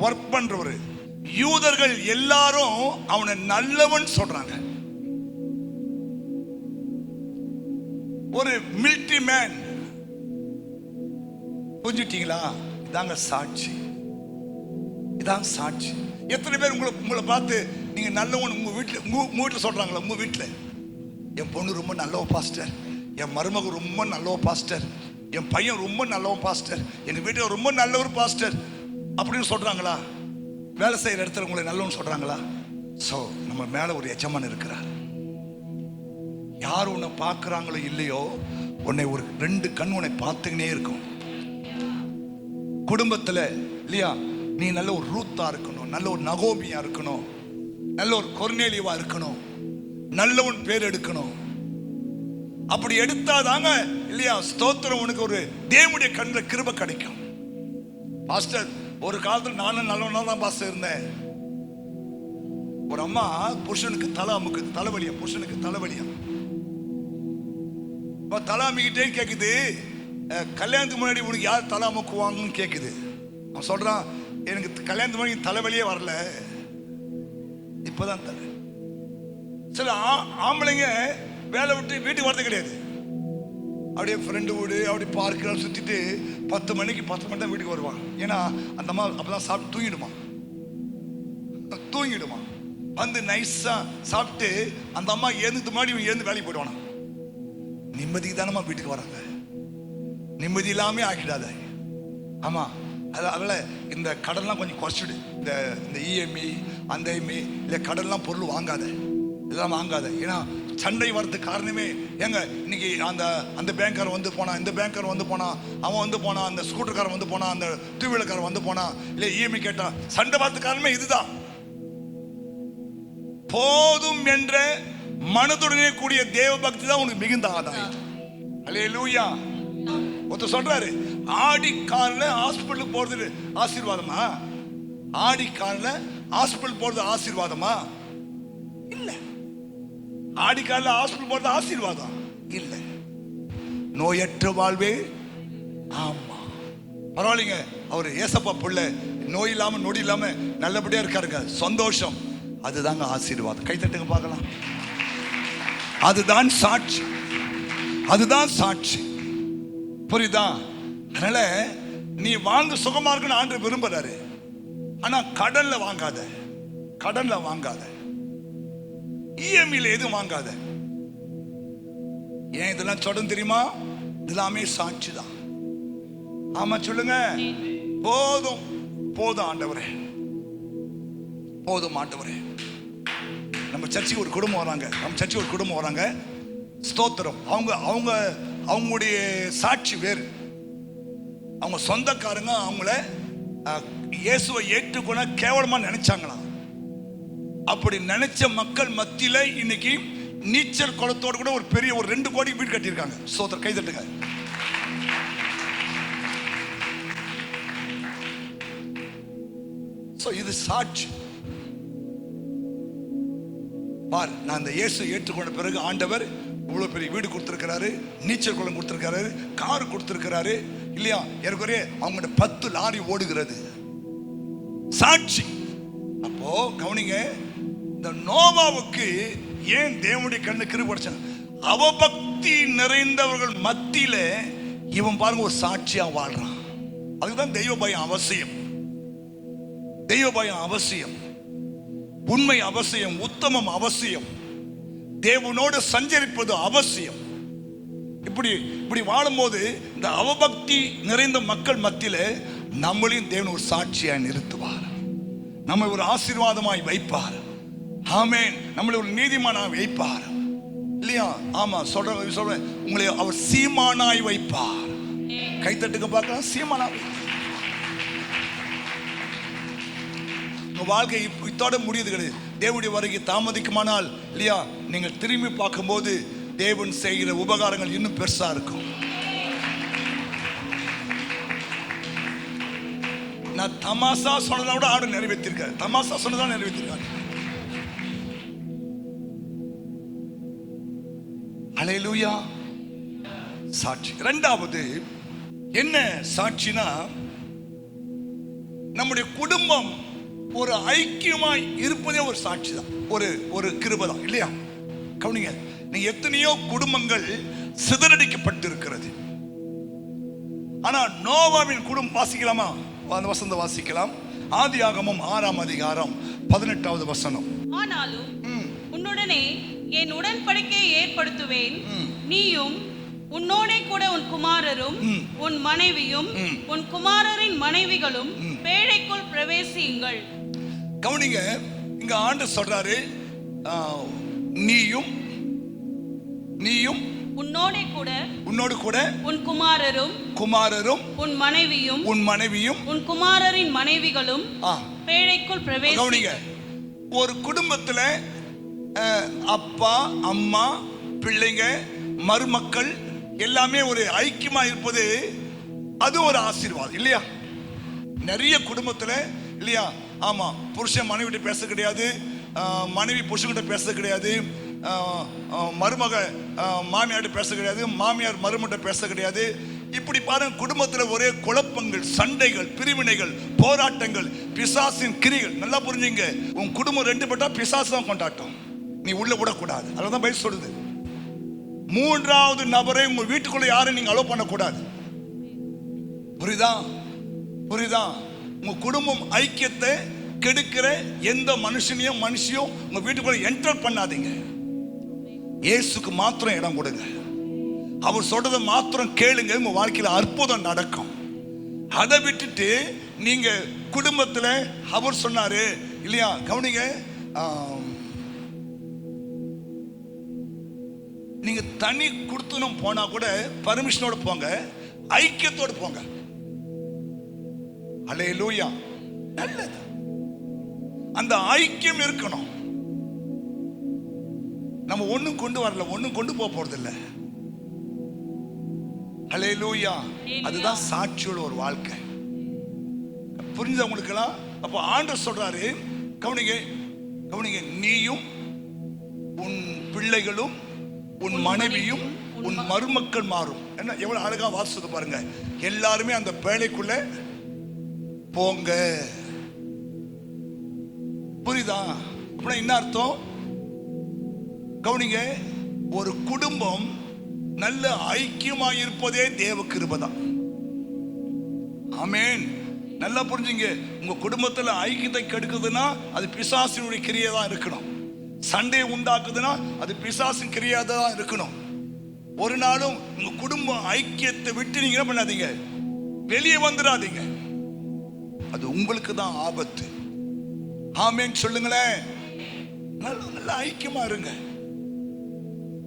ஒர்க் பண்றவர். யூதர்கள் எல்லாரும் அவனை நல்லவன் சொல்றாங்க. ஒரு மிலிட்டரி மேன். புரிஞ்சுட்டீங்களா? இதாங்க சாட்சி, இதான் சாட்சி. எத்தனை பேர் உங்களை பார்த்து நீங்க நல்லவன் உங்க வீட்டுல சொல்றாங்களா? உங்க வீட்டுல என் பொண்ணு ரொம்ப நல்லவ பாஸ்டர், என் மருமக ரொம்ப நல்லவ பாஸ்டர், என் பையன் ரொம்ப நல்லவன் பாஸ்டர், எங்க வீட்டுல ரொம்ப நல்லவர் பாஸ்டர் அப்படின்னு சொல்றாங்களா? வேலை செய்யற இடத்துல உங்களை நல்லவன் சொல்றாங்களா? சோ நம்ம மேல ஒரு எஜமான் இருக்கிறார். யார் உன்னை பார்க்கிறாங்களோ இல்லையோ, உன்னை ஒரு 2 கண் உன்னை பார்த்துக்கினே இருக்கும். குடும்பத்துல இல்லையா, நீ நல்ல ஒரு ரூத்தா இருக்கணும், நல்ல ஒரு நகோமியா இருக்கணும், நல்ல ஒரு கொர்நேலியவா இருக்கணும், நல்லவன் பேர் எடுக்கணும். அப்படி எடுத்தாதாங்க இல்லையா, ஸ்தோத்திரம், உனக்கு ஒரு தேவனுடைய கண்ணில் கிருபை கிடைக்கும். பாஸ்டர், ஒரு காலத்துல நானும் நல்லவனா தான் பாஸ்டர் இருந்தேன். ஒரு அம்மா புருஷனுக்கு தலைவலியா, புருஷனுக்கு தலைவலியா, தலை அமுக்கிட்டே கேக்குது, கல்யாணத்துக்கு முன்னாடி உனக்கு யார் தலை அமுக்குவாங்கன்னு கேக்குது. அவன் சொல்றான், எனக்கு கல்யாணத்துக்கு முன்னாடி தலைவலியே வரல, இப்பதான் தலை. சில ஆம்பளைங்க வேலை விட்டு வீட்டுக்கு வரது கிடையாது, அப்படியே ஃப்ரெண்டு வீடு அப்படி பார்க்க சுத்திட்டு 10 மணி தான் வீட்டுக்கு வருவான். ஏன்னா அந்த அம்மா அப்பதான் சாப்பிட்டு தூங்கிடுமா. வந்து நைஸா சாப்பிட்டு அந்த அம்மா எழுந்து முன்னாடி எழுந்து வேலைக்கு போயிடுவானா. நிம்மதி தானம்மா வீட்டுக்கு வராங்க, நிம்மதி இல்லாமே ஆக்கிடாத. ஆமா, அதனால இந்த கடன்லாம் கொஞ்சம் குறைச்சிடு. இந்த இஎம்ஐ அந்த இஎம்ஐ இல்லை கடன்லாம் பொருள் வாங்காத, இதெல்லாம் வாங்காத. ஏன்னா சண்டை வரதுக்கு காரணமே ஏங்க, இன்னைக்கு அந்த பேங்க்காரன் வந்து போனா, இந்த பேங்க்காரன் வந்து போனா, அவன் வந்து போனா, அந்த ஸ்கூட்டர்காரன் வந்து போனா, அந்த 2 வீலர்காரன் வந்து போனா, இல்லை இஎம்ஐ கேட்டா, சண்டை வரதுக்கு காரணமே இதுதான். போதும் என்ற மனதுடனே கூடிய தேவ பக்தி தான் உனக்கு மிகுந்த ஆதாயம். அல்லேலூயா. ஒருத்தர் சொல்றாரு, ஆடி கார்ல ஹாஸ்பிட்டலுக்கு போறது ஆசீர்வாதமா? ஆடி கார்ல ஹாஸ்பிட்டல் போறது ஆசீர்வாதமா? இல்ல. ஆடி கார்ல ஹாஸ்பிட்டல் போறது ஆசீர்வாதம் இல்ல. நோயற்ற வாழ்வே. ஆமா, பரவாயில்லைங்க, அவர் ஏசப்பா பிள்ளை, நோய் இல்லாம நொடி இல்லாம நல்லபடியா இருக்காருங்க, சந்தோஷம். அதுதாங்க ஆசீர்வாதம். கை தட்டுங்க பார்க்கலாம். அதுதான் சாட்சி, அதுதான் சாட்சி. புரியுதா? அதனால நீ வாங்க சுகமா இருக்குன்னு ஆண்டவர் விரும்புறாரு. ஆனா கடன்ல வாங்காத, கடன்ல வாங்காத, இஎம்ஐல எதுவும் வாங்காத. ஏன் இதெல்லாம் சொல்றேன் தெரியுமா? இதெல்லாமே சாட்சி தான். ஆமா சொல்லுங்க. போதும் போதும் ஆண்டவரே, போதும் ஆண்டவரே. நம்ம சர்ச்சுக்கு ஒரு குடும்பம் வராங்க, நம்ம சர்ச்சுக்கு ஒரு குடும்பம் வராங்க. ஸ்தோத்திரம். அவங்க அவங்க அவங்களுடைய சாட்சி வேறு. அவங்க சொந்தக்காரங்க அவங்கள இயேசுவை ஏற்றுக்கொள்ள கேவலமா நினைச்சாங்களாம். அப்படி நினைச்ச மக்கள் மத்தியில இன்னைக்கு நீச்சல் குளத்தோடு கூட ஒரு பெரிய ஒரு 2 கோடி வீடு கட்டியிருக்காங்க. ஸ்தோத்திரம், கை தட்டுங்க. இது சாட்சி. பார், நான் இந்த இயேசு ஏற்றுக்கொண்ட பிறகு ஆண்டவர் இவ்வளவு பெரிய வீடு கொடுத்திருக்கிறாரு, நீச்சல் குளம் கொடுத்திருக்கிறாரு, கார் கொடுத்திருக்கிறாரு இல்லையா? ஏற்கனவே அவங்களோட 10 லாரி ஓடுகிறது. சாட்சி. அப்போ கவனிங்க, இந்த நோவாவுக்கு ஏன் தேவனுடைய கண்ணு கிருபை கிடைச்சது? அவபக்தி நிறைந்தவர்கள் மத்தியில இவன் பாருங்க ஒரு சாட்சியா வாழ்றான். அதுதான் தெய்வ பயம் அவசியம். தெய்வ பயம் அவசியம், உண்மை அவசியம், உத்தமம் அவசியம், தேவனோடு சஞ்சரிப்பது அவசியம். இப்படி வாழும்போது இந்த அவபக்தி நிறைந்த மக்கள் மத்தியில நம்மளையும் தேவன் ஒரு சாட்சியாய் நிறுத்துவார், நம்மை ஒரு ஆசீர்வாதமாய் வைப்பார். ஆமென். நம்மளை ஒரு நீதிமானாய் வைப்பார் இல்லையா? ஆமா சொல்றேன், உங்களை அவர் சீமானாய் வைப்பார். கைத்தட்டுக்கு பார்க்கலாம். சீமானாய். வாழ்க்கை இத்தோட முடியுது கிடையாது. தேவனுடைய வருகை தாமதிக்குமானால் இல்லையா, நீங்கள் திரும்பி பார்க்கும்போது தேவன் செய்கிற உபகாரங்கள் இன்னும் பெருசா இருக்கும். நான் தமாசா சொன்னதை விட ஆடு நிறைவேற்றிருக்காரு. தமாசா சொன்னதான் நிறைவேற்றிருக்காரு. ஹல்லேலூயா. சாட்சி. இரண்டாவது என்ன சாட்சினா, நம்முடைய குடும்பம் ஒரு ஐக்கியமாய் இருப்பதே ஒரு சாட்சி தான், ஒரு கிருபை தான் இல்லையா? கவனிங்க, நீங்க எத்தனையோ குடும்பங்கள் சிதறடிக்கப்பட்டிருக்கிறது. ஆனா நோவாவின் குடும்பம் வாசிக்கலாமா? அந்த வசனத்தை வாசிக்கலாம். ஆதியாகமம் 6ஆம் அதிகாரம் 18வது வசனம். ஆனாலும் உன்னுடனே என் உடன்படிக்கையை ஏற்படுத்துவேன், நீயும் உன்னோடே கூட உன் குமாரரும் உன் மனைவியும் உன் குமாரரின் மனைவிகளும் பேழைக்குள் பிரவேசியுங்கள். கவனிங்க, இங்க ஆண்டவர் சொல்றாரு, நீயும் உன்னோடு கூட உன் குமாரரும் உன் மனைவியும் உன் குமாரரின் மனைவிகளும் பேழைக்குள் பிரவேசியுங்கள். கவனிங்க, ஒரு குடும்பத்துல அப்பா அம்மா பிள்ளைங்க மருமக்கள் எல்லாமே ஒரு ஐக்கியமா இருப்பது அது ஒரு ஆசீர்வாதம் இல்லையா? நிறைய குடும்பத்துல இல்லையா? ஆமா, புருஷன் மனைவிட்ட பேச கிடையாது, மனைவி புருஷன்கிட்ட பேச கிடையாது, மருமக மாமியார்ட்ட பேச கிடையாது, மாமியார் மருமகிட்ட பேச கிடையாது. இப்படி பாருங்க, குடும்பத்துல ஒரே குழப்பங்கள், சண்டைகள், பிரிவினைகள், போராட்டங்கள், பிசாசின் கிரிகள். நல்லா புரிஞ்சுங்க, உன் குடும்பம் 2 பட்டா பிசாசு தான் கொண்டாட்டம், நீ உள்ள விடக்கூடாது. அதனால பைபிள் சொல்லுது, 3வது நபரை உங்க வீட்டுக்குள்ள யாரும் நீங்க அலோவ் பண்ணக்கூடாது. புரியுதா? உங்க குடும்பம் ஐக்கியத்தை கெடுக்கிற எந்த மனுஷனையும் மனுஷியும் உங்க வீட்டுக்குள்ள என்டர் பண்ணாதீங்க. இயேசுக்கு மாத்திரம் இடம் கொடுங்க, அவர் சொல்றதை மாத்திரம் கேளுங்க, உங்க வாழ்க்கையில அற்புதம் நடக்கும். அதை விட்டுட்டு நீங்க குடும்பத்துல அவர் சொன்னாரு இல்லையா? கவனிங்க, நீங்க தனி கொடுத்தனும் போனா கூட பர்மிஷனோட போங்க, ஐக்கியத்தோடு போங்க. அல்லேலூயா. நல்லது, அந்த ஐக்கியம் இருக்கணும். நம்ம ஒண்ணும் கொண்டு வரல, ஒண்ணும் கொண்டு போக போறது இல்ல. அல்லேலூயா. அதுதான் சாட்சியோட ஒரு வாழ்க்கை. புரிஞ்சவங்களுக்கெல்லாம் அப்ப ஆண்டவர் சொல்றாரு, கவனிங்க, நீயும் உன் பிள்ளைகளும் உன் மனைவியும் உன் மருமக்கள் மாறும். என்ன எவ்வளவு அழகா வாசிச்சது பாருங்க. எல்லாருமே அந்த பேழைக்குள்ள போங்க. புரியுதா? அப்படின்னா என்ன அர்த்தம்? கவனிங்க, ஒரு குடும்பம் நல்ல ஐக்கியமா இருப்பதே தேவ கிருபை தான். ஆமென். நல்லா புரிஞ்சுங்க. உங்க குடும்பத்துல ஐக்கியத்தை கெடுக்குதுன்னா அது பிசாசினுடைய கிரியை தான் இருக்கணும். சண்டை உண்டாக்குதுன்னா அது பிசாசின் கிரியா தான் இருக்கணும். ஒரு நாளும் உங்க குடும்ப ஐக்கியத்தை விட்டு நீங்க என்ன பண்ணாதீங்க, வெளியே வந்துடாதீங்க. அது உங்களுக்கு தான் ஆபத்து. ஆமென் சொல்லுங்களேன். நல்ல ஐக்கியமா இருங்க.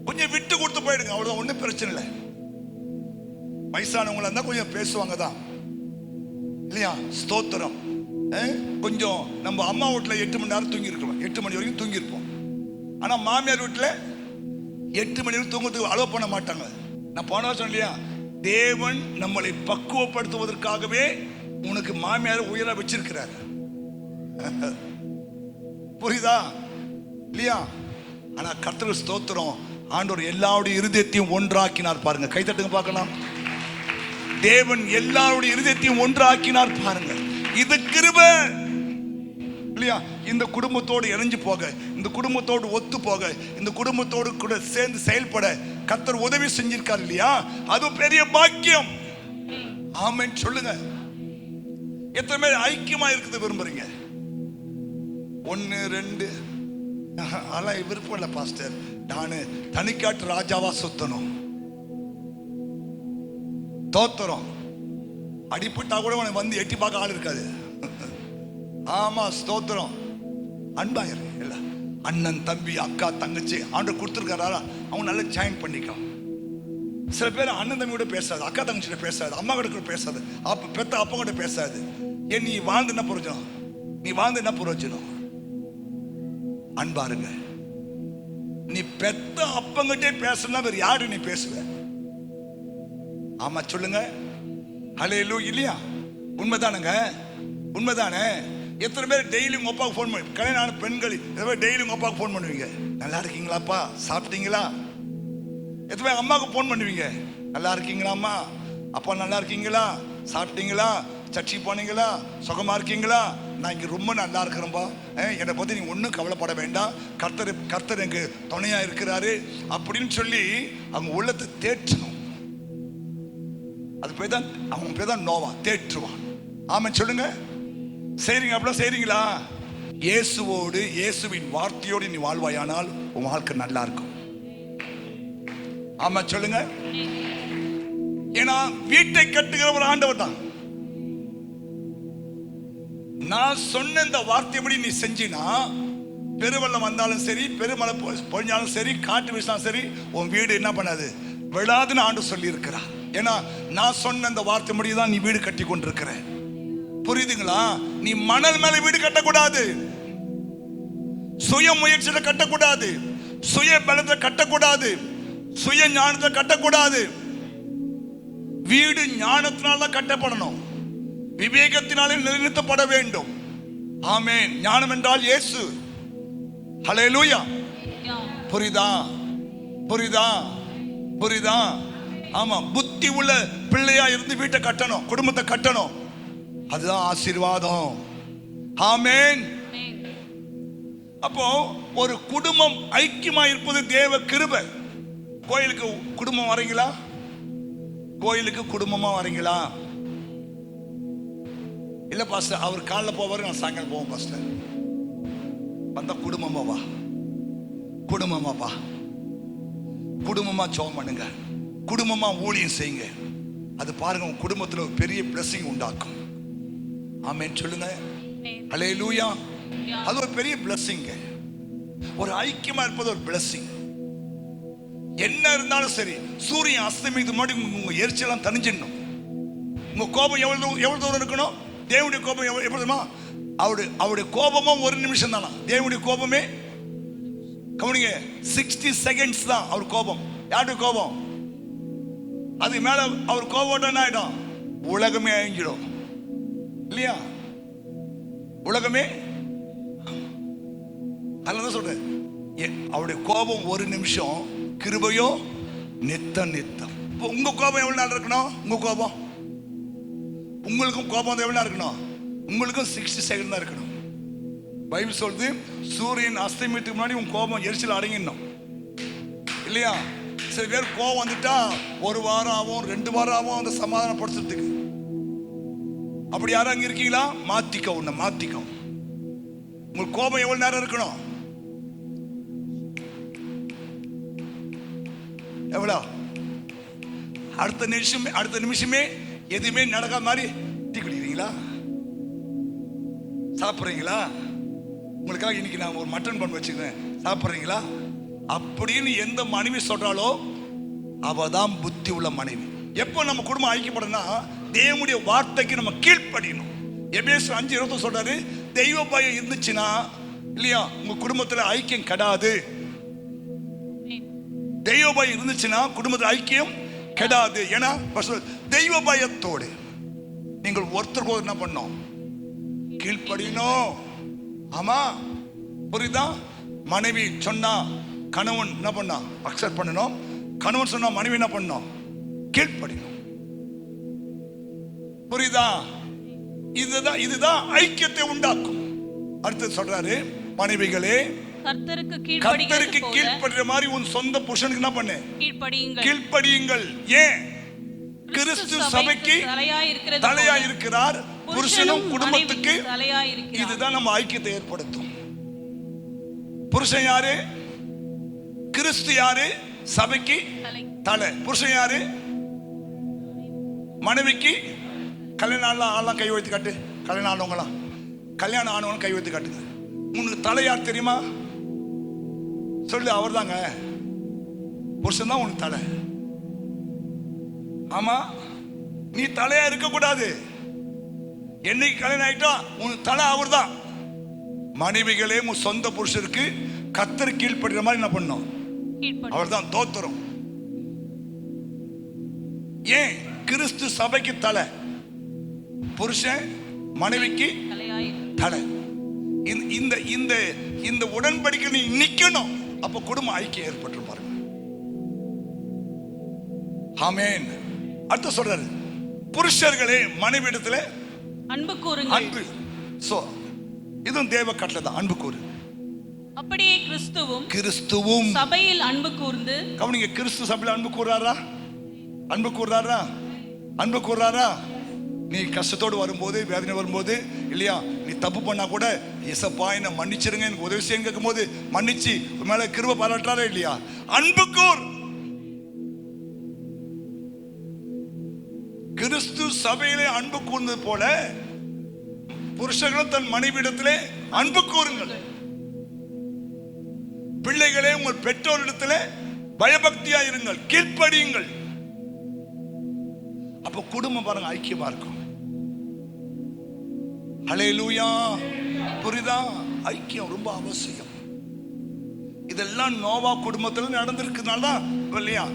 கொஞ்சம் விட்டு கொடுத்து போயிடுங்க, அவ்வளவுதான். ஒண்ணும் பிரச்சனை இல்லை. வயசானவங்களா இருந்தா கொஞ்சம் பேசுவாங்க தான் இல்லையா? ஸ்தோத்திரம். கொஞ்சம் நம்ம அம்மா வீட்டுல 8 மணி நேரம் தூங்கி இருக்கோம், 8 மணி வரைக்கும் தூங்கி இருப்போம். ஆனா மாமியார் வீட்டுல 8 மணி வரைக்கும் தூங்குறதுக்கு அலோவ் பண்ண மாட்டாங்க. நான் போன வருஷம் இல்லையா, தேவன் நம்மளை பக்குவப்படுத்துவதற்காகவே உனக்கு மாமியார் உயர வச்சிருக்கிறார். புரியுதா இல்லையா? ஆனா கர்த்தருக்கு ஸ்தோத்திரம், ஆண்டவர் எல்லாருடைய இருதயத்தையும் ஒன்றாக்கினார். பாருங்க, கைத்தட்டுங்க பார்க்கலாம். தேவன் எல்லாருடைய இருதயத்தையும் ஒன்றாக்கினார். பாருங்க, இது கிருபை இல்லையா? இந்த குடும்பத்தோடு இணைஞ்சு போக, இந்த குடும்பத்தோடு ஒத்து போக, இந்த குடும்பத்தோடு கூட சேர்ந்து செயல்பட கர்த்தர் உதவி செஞ்சிருக்கார் இல்லையா? அது பெரிய பாக்கியம். ஆமென் சொல்லுங்க. எத்தனை பேர் ஐக்கியமா இருக்குது விரும்புறீங்க? 1 2 அதெல்லாம் விருப்பம் இல்லை பாஸ்டர். நானு தனிக்காட்டு ராஜாவா சுத்தணும். தோத்துறோம். அடிப்பட்டா கூட உனக்கு வந்து எட்டி பார்க்க ஆள் இருக்காது. ஆமா ஸ்தோத்திரம். அன்பாயிரு இல்ல, அண்ணன் தம்பி அக்கா தங்கச்சி ஆண்டு கொடுத்துருக்காரா, அவங்க நல்லா ஜாயின் பண்ணிக்கலாம். சில பேர் அண்ணன் தம்பியோட பேசாது, அக்கா தங்கச்சியோட பேசாது, அம்மா கிட்ட பேசாது, பெத்த அப்பா கிட்ட பேசாது. ஏன் நீ வாழ்ந்து என்ன பிரயோஜனம்? நீ வாழ்ந்து என்ன பிரயோஜனம்? அன்பாருங்க. நீ பெத்த அப்பங்கிட்டே பேசுனா வேற யாரு நீ பேசுவ? ஆமா சொல்லுங்க. ஹல்லேலூயா இல்லையா? உண்மைதானுங்க, உண்மைதானே? எத்தனை பேர் டெய்லி உங்க அப்பாவுக்கு ஃபோன் பண்ணி, கல்யாணம் பெண்கள் டெய்லி உங்க அப்பாவுக்கு ஃபோன் பண்ணுவீங்க, நல்லா இருக்கீங்களாப்பா, சாப்பிட்டீங்களா? எத்தனை பேர் அம்மாவுக்கு ஃபோன் பண்ணுவீங்க, நல்லா இருக்கீங்களா அம்மா, அப்பா நல்லா இருக்கீங்களா, சாப்பிட்டீங்களா, சர்ச்சை போனீங்களா, சுகமா இருக்கீங்களா? நான் இங்க ரொம்ப நல்லா இருக்கிறேன்பா, என்னை பத்தி நீங்க ஒன்றும் கவலைப்பட வேண்டாம், கர்த்தர் எனக்கு துணையா இருக்கிறாரு அப்படின்னு சொல்லி அவங்க உள்ளத்தை தேற்றணும். அது பேர் தான், அவங்க பேர் தான் நோவா, தேற்றுவான். ஆமென் சொல்லுங்க. செய்றீங்க? அப்படிலாம் செய்றீங்களா? இயேசுவோடு, இயேசுவின் வார்த்தையோடு நீ வாழ்வாயானால் உன் வாழ்க்கை நல்லா இருக்கும். ஆமா சொல்லுங்க. ஏன்னா வீட்டை கட்டுகிற ஒரு ஆண்டவர் தான். நான் சொன்ன இந்த வார்த்தைப்படி நீ செஞ்சினா, பெருவெள்ளம் வந்தாலும் சரி, பெருமழை பொழிஞ்சாலும் சரி, காற்று வீசினாலும் சரி, உன் வீடு என்ன பண்ணாது, விழாதுன்னு ஆண்டு சொல்லி இருக்கிறார். ஏன்னா நான் சொன்ன இந்த வார்த்தை முடிதான் நீ வீடு கட்டி கொண்டிருக்கிற. புரியுதுங்களா? நீ மணல் மேல வீடு கட்டக்கூடாது, சுய முயற்சியில கட்டக்கூடாது, சுய பலத்தை கட்டக்கூடாது, சுய ஞானத்தை கட்டக்கூடாது. வீடு ஞானத்தினால கட்டப்படணும், விவேகத்தினாலே நிலைநிறுத்தப்பட வேண்டும். ஆமென். ஞானம் என்றால் இயேசு. ஹல்லேலூயா. புரியுதா? புரியுதா? புரியுதா? ஆமா, புத்தி உள்ள பிள்ளையா இருந்து வீட்டை கட்டணும், குடும்பத்தை கட்டணும். அதுதான் ஆசீர்வாதம். ஆமென். அப்போ ஒரு குடும்பம் ஐக்கியமா இருப்பது தேவ கிருபை. கோயிலுக்கு குடும்பம் வரீங்களா? கோயிலுக்கு குடும்பமா வரீங்களா? இல்ல பாஸ்டர், அவர் காலைல போவாரு, நான் சாயங்காலம் போவோம் பாஸ்டர். வந்தா குடும்பமா வா, குடும்பமா வா, குடும்பமா ஜெபம் பண்ணுங்க, குடும்பமா ஊழியம் செய்யுங்க. அது பாருங்க, உங்க குடும்பத்துல ஒரு பெரிய blessing உண்டாக்கும். ஆமென் சொல்லுங்க. ஹல்லேலூயா. அது ஒரு பெரிய blessing. ஒரு ஐக்கியமா இருப்பது ஒரு blessing. என்ன இருந்தாலும் சரி, சூரியன் அஸ்தமிக்கு முன்னாடி உங்க எரிச்சலாம் தணிஞ்சிடணும். உங்க கோபம் எவ்வளவு தூரம் இருக்கணும்? தேவனுடைய கோபம் எப்படிமா? அவருடைய கோபமும் 1 நிமிஷம் தானா? தேவனுடைய கோபமே கவனிங்க, 60 செகண்ட்ஸ் தான் அவர் கோபம். யாருடைய கோபம்? அதுக்கு மேல அவர் கோபம் என்ன ஆயிடும்? உலகமே அழிஞ்சிடும் இல்லையா? உலகமே. அதனால சொல்றேன், அவருடைய கோபம் 1 நிமிஷம், கிருபையோ நித்தம் நித்தம். உங்க கோபம் எவ்வளவு நாள் இருக்கணும்? உங்க கோபம், உங்களுக்கும் கோபம் எவ்வளவு இருக்கணும்? உங்களுக்கும் 60 செகண்ட் தான் இருக்கணும். பைபிள் சொல்லுது, சூரியன் அஸ்தமித்துக்கு முன்னாடி உங்க கோபம் எரிச்சல் அடங்கிடணும். இல்லையா? சில பேர் கோவம் வந்துட்டா 1 வாரம் ஆகும், 2 வாரம் ஆகும் அந்த சமாதானப்படுத்துறதுக்கு. அப்படி யாரும் அங்க இருக்கீங்களா? மாத்திக்க, உன்னை மாத்திக்க. உங்களுக்கு கோபம் எவ்வளவு நேரம் இருக்கணும்? எவ்வளோ? அடுத்த நிமிஷமே எதுவுமே நடக்காத மாதிரி டீ குடிக்கிறீங்களா? சாப்பிட்றீங்களா? உங்களுக்காக இன்னைக்கு நான் ஒரு மட்டன் பண்ண வச்சுக்கிறேன், சாப்பிட்றீங்களா? அப்படின்னு எந்த மனைவி சொல்றாளோ அவ தான் புத்தி உள்ள மனைவி. எப்போ நம்ம குடும்பம் ஐக்கியப்படனா தேவனுடைய வார்த்தைக்கு நம்ம கீழ்ப்படியணும். எபேசியர் 5:20 சொல்றாரு, தெய்வ பயம் இருந்துச்சுன்னா இல்லையா உங்க குடும்பத்துல ஐக்கியம் கெடாது. தெய்வ பயம் இருந்துச்சுன்னா குடும்பத்தில் ஐக்கியம் கெடாது. ஏன்னா தெய்வ பயத்தோடு நீங்கள் ஒருத்தருக்கு என்ன பண்ணணும்? கீழ்ப்படியணும். ஆமா, புரியுதா? மனைவி சொன்னா கணவன் என்ன பண்ணா? அக்செப்ட் பண்ணணும். கணவன் சொன்னா மனைவி என்ன பண்ணணும்? கீழ்ப்படியணும். புரியுதா? இதுதான் ஐக்கியத்தை உண்டாக்கும். அடுத்து சொல்றாரு, மனைவிகளே கர்த்தருக்கு கீழ்ப்படுற மாதிரி உன் சொந்த புருஷனுக்கு என்ன பண்ணு? கீழ்ப்படியுங்கள். ஏன்? கிறிஸ்து சபைக்கு தலையா இருக்கிறார், புருஷனும் குடும்பத்துக்கு. இதுதான் நம்ம ஐக்கியத்தை ஏற்படுத்தும். புருஷன் யாரு? கிறிஸ்து யாரு? சபைக்கு தலை. புருஷன் யாரு? மனைவிக்கு. கல்யாணம் ஆளலாம் கை வைத்து காட்டு. கல்யாணம் ஆனவங்களாம், கல்யாணம் ஆனவங்க கை வைத்து காட்டுங்க. உங்களுக்கு தலை யார் தெரியுமா? சொல்லு. அவர் தாங்க புருஷன் தான் உனக்கு தலை. ஆமா, நீ தலையா இருக்க கூடாது. என்னைக்கு கல்யாணம் ஆயிட்டா உனக்கு தலை அவர் தான். மனைவிகளே உன் சொந்த புருஷருக்கு கர்த்தர் கீழ்ப்படுற மாதிரி என்ன பண்ணும்? அவர் தான் தோத்திரம். ஏன்? கிறிஸ்து சபைக்கு தலை, புருஷன் மனைவிக்கு தலை. இந்த உடன்படிக்கை நீ நிக்கணும். அப்ப குடும்ப ஐக்கியம் ஏற்பட்டு பாருங்க. ஆமென். அடுத்து சொல்றாரு, புருஷர்களே மனைவியிடத்துல அன்பு கூறுங்கள். அன்பு. சோ இதுவும் தேவ கட்டளை தான், அன்பு கூறு. அப்படியே கிறிஸ்துவும் சபையில் அன்பு கூர்ந்து. கவனிங்க, கிறிஸ்து சபையில் அன்பு கூறாரா? அன்பு கூறாரா? அன்பு கூறாரா? நீ கஷ்டத்தோடு வரும்போது, வேதனை வரும்போது இல்லையா, நீ தப்பு பண்ணா கூட இயேசப்பா என்ன மன்னிச்சிருங்க, எனக்கு உதவி செய்ய கேட்கும் போது மன்னிச்சு மேல கிருபை பாராட்டுறாரா இல்லையா? அன்பு கூர். கிறிஸ்து சபையிலே அன்பு கூர்ந்தது போல புருஷர்களும் தன் மனைவியிடத்திலே அன்பு கூறுங்கள். பிள்ளைகளே உங்கள் பெற்றோரிடத்திலே பயபக்தியா இருங்கள், கீழ்ப்படியுங்கள். அப்ப குடும்பம் பாருங்க ஐக்கியமா இருக்கும். ஹல்லேலூயா. புரியுதா? ஐக்கியம் ரொம்ப அவசியம். இதெல்லாம் நோவா குடும்பத்தில் நடந்திருக்கிறதுனால தான் இல்லையா,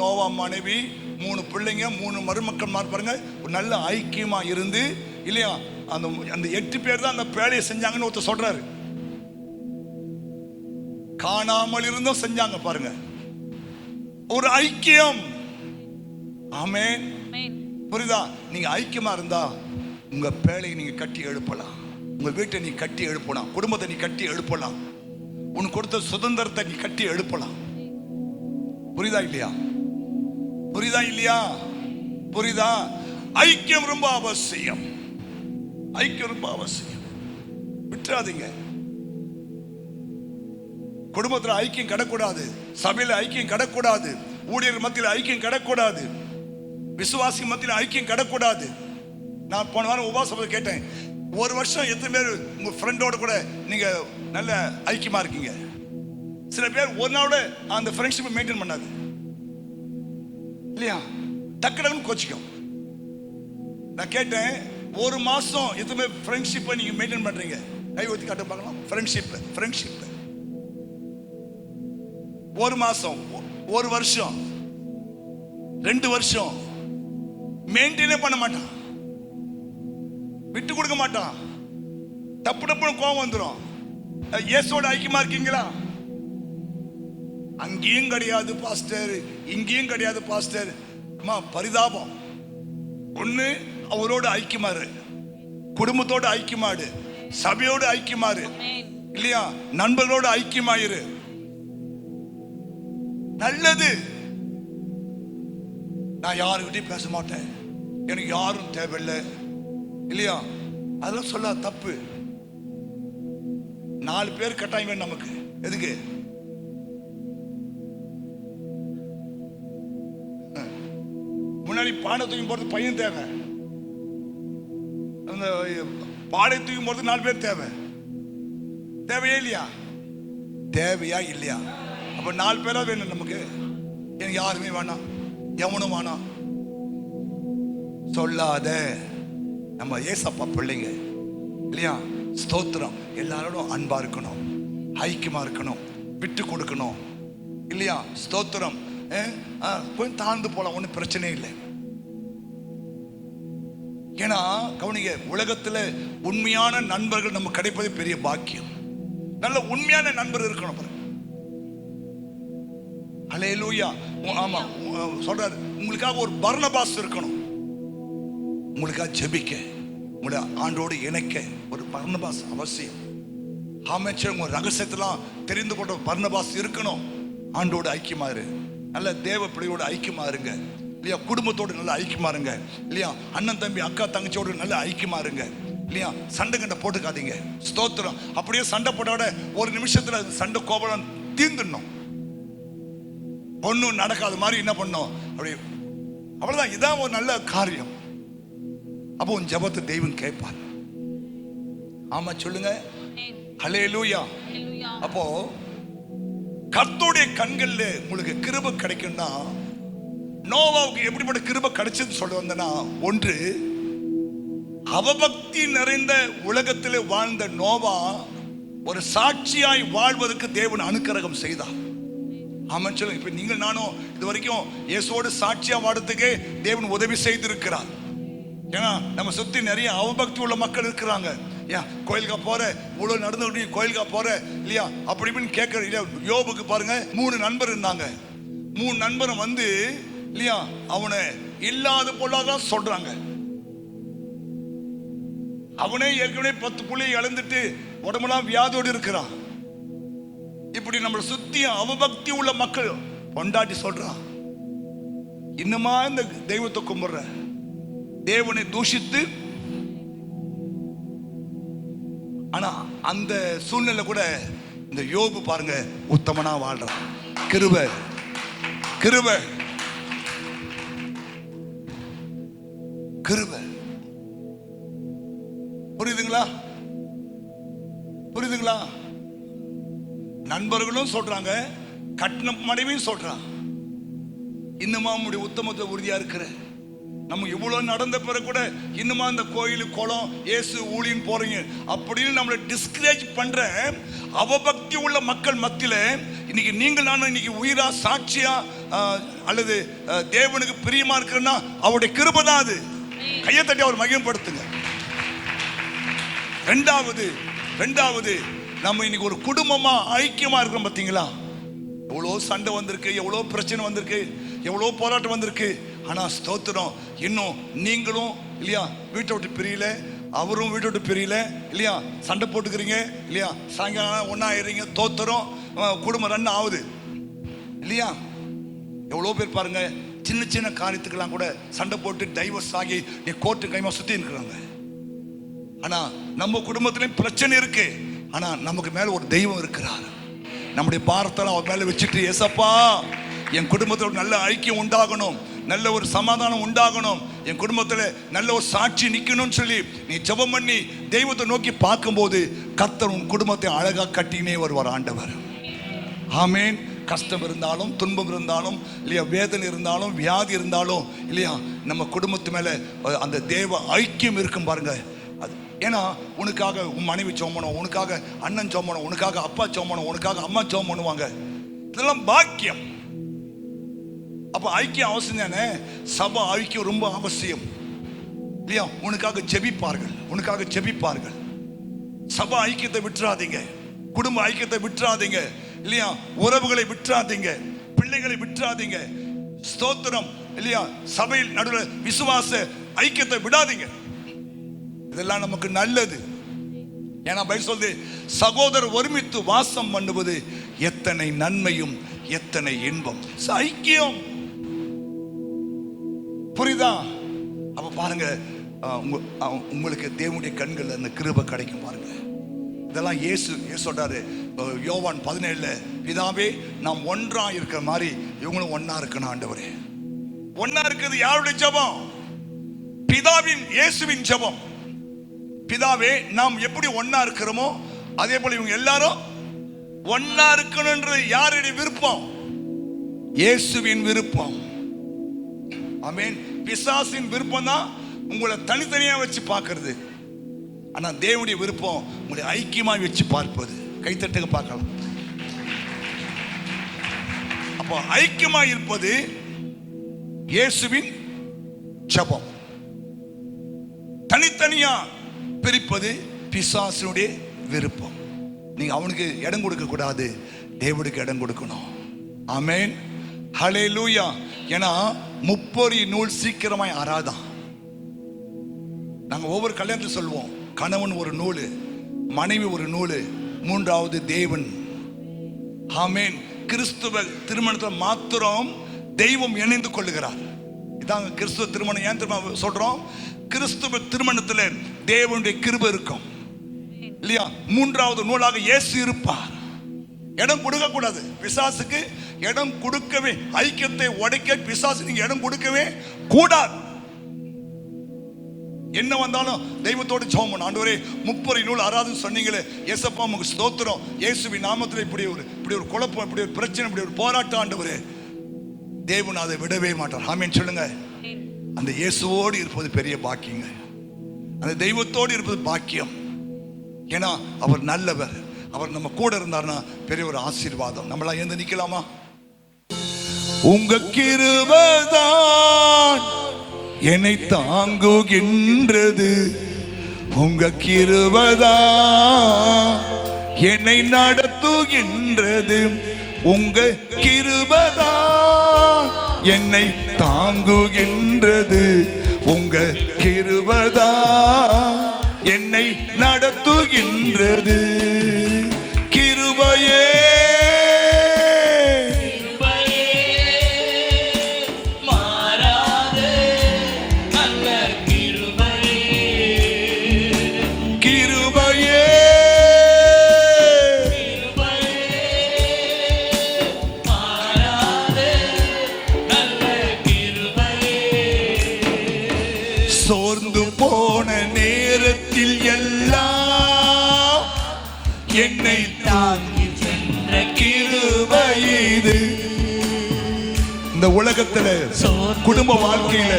நோவா மனைவி 3 பிள்ளைங்க 3 மருமக்கள் பாருங்க ஒரு நல்ல ஐக்கியமா இருந்து இல்லையா, அந்த 8 பேர் தான் அந்த வேலையை செஞ்சாங்கன்னு ஒருத்தர் சொல்றாரு. காணாமல் இருந்தும் செஞ்சாங்க பாருங்க, ஒரு ஐக்கியம். ஆமென். புரியுதா? நீங்க ஐக்கியமா இருந்தா உங்க பேழையை நீங்க கட்டி எழுப்பலாம், உங்க வீட்டை நீ கட்டி எழுப்பலாம், குடும்பத்தை நீ கட்டி எழுப்பலாம், உனக்கு கொடுத்த சுதந்திரத்தை நீ கட்டி எழுப்பலாம். புரியுதா இல்லையா? புரியுதா இல்லையா? புரியுதா? ஐக்கியம் ரொம்ப அவசியம். ஐக்கியம் ரொம்ப அவசியம். விட்டுறாதீங்க. குடும்பத்தில் ஐக்கியம் கிடக்கூடாது, சபையில் ஐக்கியம் கிடக்கூடாது, ஊழியர் மத்தியில் ஐக்கியம் கிடக்கூடாது, விசுவாசி மத்தியில் ஐக்கியம் கிடக்கூடாது. நான் போன வாரம் உபவாசம் கேட்டேன், 1 வருஷம் எத்தனை பேர் உங்க ஃப்ரெண்டோட கூட நீங்க நல்ல ஐக்கியமா இருக்கீங்க? சில பேர் ஒரு நாளோட அந்த ஃப்ரெண்ட்ஷிப்பை மெயின்டைன் பண்ணாது இல்லையா, டக்குன்னு கோச்சிக்கும். நான் கேட்டேன், 1 மாசம் எத்தனை பேர் ஃப்ரெண்ட்ஷிப்பை நீங்க மெயின்டைன் பண்றீங்க? கை ஊற்றி காட்ட பார்க்கலாம். ஃப்ரெண்ட்ஷிப் 1 மாசம், 1 வருஷம், 2 வருஷம் மெயின்டைனே பண்ண மாட்டான், விட்டு கொடுக்க மாட்டான், டப்புன்னு கோபம் வந்துடும். இயேசுவோட ஐக்கியமா இருக்கீங்களா? அங்கேயும் கிடையாது பாஸ்டர், இங்கேயும் கிடையாது பாஸ்டர். பரிதாபம். ஒண்ணு அவரோட ஐக்கியமாறு, குடும்பத்தோட ஐக்கியமாடு, சபையோடு ஐக்கியமாறு இல்லையா, நண்பர்களோட ஐக்கியமாயிரு. நல்லது. நான் யாருக்கிட்டையும் பேச மாட்டேன், எனக்கு யாரும் தேவையில்லை இல்லையா, அதெல்லாம் சொல்ல தப்பு. 4 பேர் கட்டாயம் வேணும் நமக்கு. எதுக்கு? முன்னாடி பானை தூக்கி போறது பையன் தேவை, அந்த பாடை தூக்கி போறது 4 பேர் தேவை. தேவையா இல்லையா? தேவையா இல்லையா? அப்ப 4 பேரா வேணும் நமக்கு. எனக்கு யாருமே வேணாம், எவனும் வேணாம் சொல்லாத. நம்ம ஏசப்பா பிள்ளைங்க இல்லையா? ஸ்தோத்திரம். எல்லாரோடும் அன்பா இருக்கணும், ஐக்கியமா இருக்கணும், விட்டு கொடுக்கணும் இல்லையா? ஸ்தோத்திரம். கொஞ்சம் தாழ்ந்து போலாம், ஒன்றும் பிரச்சனை இல்லை. ஏன்னா கவனிங்க, உலகத்துல உண்மையான நண்பர்கள் நம்ம கிடைப்பது பெரிய பாக்கியம். நல்ல உண்மையான நண்பர் இருக்கணும். அல்லேலூயா. ஆமா சொல்றாரு, உங்களுக்காக ஒரு பர்னபாஸ் இருக்கணும், உங்களுக்காக ஜெபிக்க, உங்களை ஆண்டோடு இணைக்க ஒரு பர்னபாஸ் அவசியம். ஆமென். உங்க ரகசியத்தெல்லாம் தெரிந்து கொண்ட பர்னபாஸ் இருக்கணும். ஆண்டோடு ஐக்கியமா இரு, நல்ல தேவ பிள்ளையோட ஐக்கியமா இருங்க இல்லையா? குடும்பத்தோடு நல்ல ஐக்கியமா இருங்க இல்லையா? அண்ணன் தம்பி அக்கா தங்கச்சியோடு நல்ல ஐக்கியமா இருங்க இல்லையா? சண்டை கண்டை போட்டுக்காதீங்க. ஸ்தோத்திரம். அப்படியே சண்டை போட்டோட ஒரு நிமிஷத்துல சண்டை கோபம் தீர்ந்துடணும். ஒன்னும் நடக்காத மாதிரி என்ன பண்ணோம் அப்படி, அவ்வளவுதான். இதான் ஒரு நல்ல காரியம். அப்போ உன் ஜெபத்தை தெய்வம் கேட்பார். ஆமா சொல்லுங்க. ஹல்லேலூயா. அப்போ கர்த்தருடைய கண்கள்ல உங்களுக்கு கிருபை கிடைக்கும்னா, நோவாவுக்கு எப்படிப்பட்ட கிருபை கிடைச்சது சொல்ல வந்தனா, ஒன்று, அவபக்தி நிறைந்த உலகத்திலே வாழ்ந்த நோவா ஒரு சாட்சியாய் வாழ்வதற்கு தேவன் அனுக்கிரகம் செய்தார். ஆமாம் சொல்லுங்க. இப்ப நீங்கள் நானும் இது வரைக்கும் இயேசுவோடு சாட்சியா வாழ்றதுக்கே தேவன் உதவி செய்திருக்கிறார். ஏன்னா நம்ம சுத்தி நிறைய அவபக்தி உள்ள மக்கள் இருக்கிறாங்க. ஏன் கோயிலுக்கா போற, இவ்வளவு நடந்து கோயிலுக்கா போற இல்லையா, அப்படி இப்படின்னு கேட்கற இல்லையா? யோபுக்கு பாருங்க, 3 நண்பர் இருந்தாங்க. 3 நண்பரும் வந்து இல்லையா அவனை இல்லாத பொல்லாதான் சொல்றாங்க. அவனே ஏற்கனவே 10 புள்ளியை இழந்துட்டு உடம்பெல்லாம் வியாதியோடு இருக்கிறான். இப்படி நம்மளை சுத்தி அவபக்தி உள்ள மக்கள் பொண்டாட்டி சொல்றான், இன்னுமா இந்த தெய்வத்தை கும்பிடுற, தேவனை தூஷித்து. ஆனா அந்த சூழ்நிலை கூட இந்த யோபு பாருங்க உத்தமனா வாழ்றான். கிருபை கிருபை கிருபை. புரியுதுங்களா? புரியுதுங்களா? நண்பர்களும் சொல்றாங்க, கட்டின மனைவியும் சொல்றான், இன்னுமா நம்முடைய உத்தமத்தை உறுதியா இருக்கிற. நம்ம இவ்வளவு நடந்த பிறகு கூட இன்னுமா அந்த கோயில் குளம் இயேசு ஊழின்னு போறீங்க அப்படின்னு நம்மளை டிஸ்கரேஜ் பண்ற அவபக்தி உள்ள மக்கள் மத்தியில இன்னைக்கு நீங்கள் நானும் இன்னைக்கு உயிரா சாட்சியா அல்லது தேவனுக்கு பிரியமா இருக்கிறன்னா அவருடைய கிருபை தான் அது. கையை தட்டி அவர் மகிமைப்படுத்துங்க. ரெண்டாவது நம்ம இன்னைக்கு ஒரு குடும்பமா ஐக்கியமா இருக்கிறோம். பார்த்தீங்களா? எவ்வளோ சண்டை வந்திருக்கு, எவ்வளோ பிரச்சனை வந்திருக்கு, எவ்வளோ போராட்டம் வந்திருக்கு. ஆனா ஸ்தோத்திரம், இன்னும் நீங்களும் இல்லையா வீட்டை விட்டு பிரியல, அவரும் வீட்டை விட்டு பிரியல இல்லையா, சண்டை போட்டுக்கிறீங்க இல்லையா, சாயங்காலம் ஒன்னா ஆயிடுறீங்க, தோத்துறோம், குடும்பம் ரன் ஆகுது இல்லையா? எவ்வளோ பேர் பாருங்க சின்ன சின்ன காரியத்துக்கெல்லாம் கூட சண்டை போட்டு டைவர்ஸ் ஆகி நீ கோர்ட்டு கைமா சுத்தி இருக்கிறாங்க. ஆனா நம்ம குடும்பத்திலையும் பிரச்சனை இருக்கு. ஆனா நமக்கு மேல ஒரு தெய்வம் இருக்கிறார். நம்முடைய பாரத்தெல்லாம் அவர் மேல வச்சுட்டு, ஏசப்பா என் குடும்பத்தோட நல்ல ஐக்கியம் உண்டாகணும், நல்ல ஒரு சமாதானம் உண்டாகணும், என் குடும்பத்துல நல்ல ஒரு சாட்சி நிக்கணும்னு சொல்லி நீ ஜெபம் பண்ணி தெய்வத்தை நோக்கி பார்க்கும்போது கர்த்தர் உன் குடும்பத்தை அழகா கட்டினே வருவார் ஆண்டவர். ஆமேன். கஷ்டம் இருந்தாலும் துன்பம் இருந்தாலும் இல்லையா, வேதனை இருந்தாலும் வியாதி இருந்தாலும் இல்லையா, நம்ம குடும்பத்து மேல அந்த தேவ ஐக்கியம் இருக்கும் பாருங்க. அது ஏன்னா உனக்காக உன் மனைவி சோமணும், உனக்காக அண்ணன் சோமணும், உனக்காக அப்பா சோமணும், உனக்காக அம்மா சோம் பண்ணுவாங்க. இதெல்லாம் பாக்கியம். அப்ப ஐக்கியம் அவசியம் தானே. சபை ஐக்கியம் ரொம்ப அவசியம் இல்லையா? உனக்காக ஜெபிப்பார்கள், உனக்காக ஜெபிப்பார்கள். சபை ஐக்கியத்தை விட்டுறாதீங்க, குடும்ப ஐக்கியத்தை விட்டுறாதீங்க இல்லையா, உறவுகளை விட்டுறாதீங்க, பிள்ளைகளை விட்டுறாதீங்க. ஸ்தோத்திரம் இல்லையா, சபையில் நடுவில் விசுவாச ஐக்கியத்தை விடாதீங்க. இதெல்லாம் நமக்கு நல்லது. ஏன்னா பைபிள் சொல்லுது, சகோதரர் ஒருமித்து வாசம் பண்ணுவது எத்தனை நன்மையும் எத்தனை இன்பம். ஐக்கியம். புரியுதா? அப்ப பாருங்க, உங்களுக்கு தேவனுடைய கண்கள் அந்த கிருபை கிடைக்கும் பாருங்க. இதெல்லாம் இயேசு சொல்றாரு யோவான் 17, பிதாவே நாம் ஒன்றா இருக்கிற மாதிரி இவங்களும் ஒன்னா இருக்கணும் ஆண்டவரே. ஒன்னா இருக்கிறது யாருடைய ஜெபம்? பிதாவின், இயேசுவின் ஜெபம். பிதாவே நாம் எப்படி ஒன்னா இருக்கிறோமோ அதே போல இவங்க எல்லாரும் ஒன்னா இருக்கணும்ன்றது யாருடைய விருப்பம்? இயேசுவின் விருப்பம். ஆமென். பிசாசின் விருப்பம் தான் உங்களை தனித்தனியா வச்சு பார்க்கிறது. ஆனா தேவனுடைய விருப்பம் உங்களை ஐக்கியமா வச்சு பார்ப்பது. கைத்தட்டுங்க பார்க்கலாம். அப்போ ஐக்கியமா இருப்பது இயேசுவின் ஜெபம். தனித்தனியா பிரிப்பது பிசாசினுடைய விருப்பம். நீங்க அவனுக்கு இடம் கொடுக்க கூடாது, தேவனுக்கு இடம் கொடுக்கணும். ஆமென். ஹல்லேலூயா. ஏன்னா முப்பொறி நூல் சீக்கிரமாய் ஆறாதான். நாங்க ஒவ்வொரு கல்யாணத்தில் சொல்லுவோம், கணவன் ஒரு நூல், மனைவி ஒரு நூல், மூன்றாவது தேவன். ஆமென். கிறிஸ்துவ திருமணத்தில் மாத்திரம் தெய்வம் இணைந்து கொள்ளுகிறார். இதாங்க கிறிஸ்துவ திருமணம். ஏன் திரும்ப சொல்றோம்? கிறிஸ்துவ திருமணத்தில் தேவனுடைய கிருபை இருக்கும் இல்லையா? மூன்றாவது நூலாக இயேசு இருப்பார். இடம் கொடுக்க கூடாது பிசாசுக்கு. இடம் கொடுக்கவே, ஐக்கியத்தை உடைக்க பிசாசு நீங்க இடம் கொடுக்கவே கூடாது. என்ன வந்தாலும் தெய்வத்தோடு ஜெபம் பண்ணு. ஆண்டவரே முப்பொறி நூல் ஆராதனை சொன்னீங்களே, இயேசப்பா உமக்கு ஸ்தோத்திரம். இயேசுவின் நாமத்தில் இப்படி ஒரு குழப்பம், இப்படி ஒரு பிரச்சனை, இப்படி ஒரு போராட்டம் ஆண்டவரே, தேவன் அதை விடவே மாட்டார். ஆமென் சொல்லுங்க. அந்த இயேசுவோடு இருப்பது பெரிய பாக்கியங்க. அந்த தெய்வத்தோடு இருப்பது பாக்கியம். ஏன்னா அவர் நல்லவர். அவர் நம்ம கூட இருந்தார்னா பெரிய ஒரு ஆசீர்வாதம். நம்மளா எந்த நிக்கலாமா? உங்க கிருபைதான் என்னை தாங்குகின்றது, உங்க கிருபைதான் என்னை நடத்துகின்றது, உங்க கிருபைதான் என்னை தாங்குகின்றது, உங்க கிருபைதான் என்னை நடத்துகின்றது. கிருபையே சோர்ந்து போன நேரத்தில் எல்லாம் என்னை தாங்கி சென்ற கிருபை இது. இந்த உலகத்துல குடும்ப வாழ்க்கையில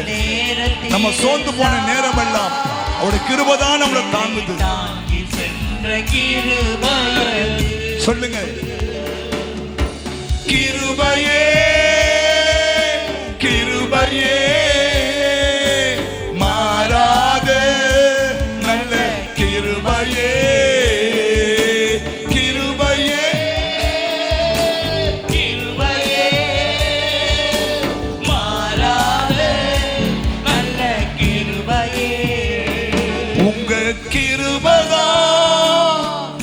நம்ம சோர்ந்து போன நேரம் எல்லாம் அவருடைய கிருபை தான் நம்மளை தாங்குது. சொல்லுங்க, கிருபையே கிருபையே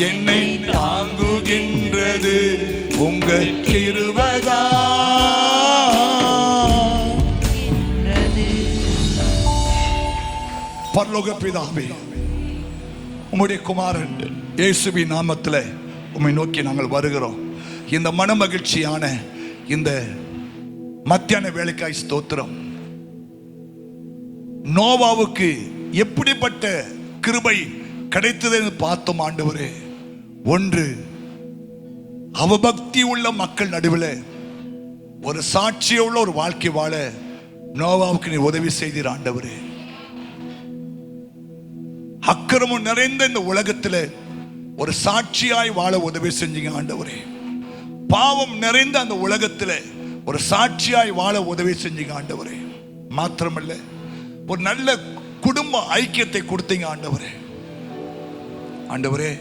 என்னை தாங்குகின்றது, உங்க கிருபைதான். பரலோக பிதாவே, உம்முடைய குமாரன் இயேசுவின் நாமத்தில் உம்மை நோக்கி நாங்கள் வருகிறோம். இந்த மன மகிழ்ச்சியான இந்த மத்தியான வேலைக்காய் ஸ்தோத்திரம். நோவாவுக்கு எப்படிப்பட்ட கிருபை கிடைத்தது பார்த்தோம் ஆண்டவரே. ஒன்று, அவபக்தி உள்ள மக்கள் நடுவில் ஒரு சாட்சியுள்ள ஒரு வாழ்க்கை வாழ நோவாவுக்கு நீ உதவி செய்தீர் ஆண்டவரே. அக்கிரமம் நிறைந்த இந்த உலகத்தில் ஒரு சாட்சியாய் வாழ உதவி செஞ்சீங்க ஆண்டவரே. பாவம் நிறைந்த அந்த உலகத்தில் ஒரு சாட்சியாய் வாழ உதவி செஞ்சீங்க ஆண்டவரே. மாத்திரமல்ல, ஒரு நல்ல குடும்ப ஐக்கியத்தை கொடுத்தீங்க ஆண்டவரே. ஆண்டவரே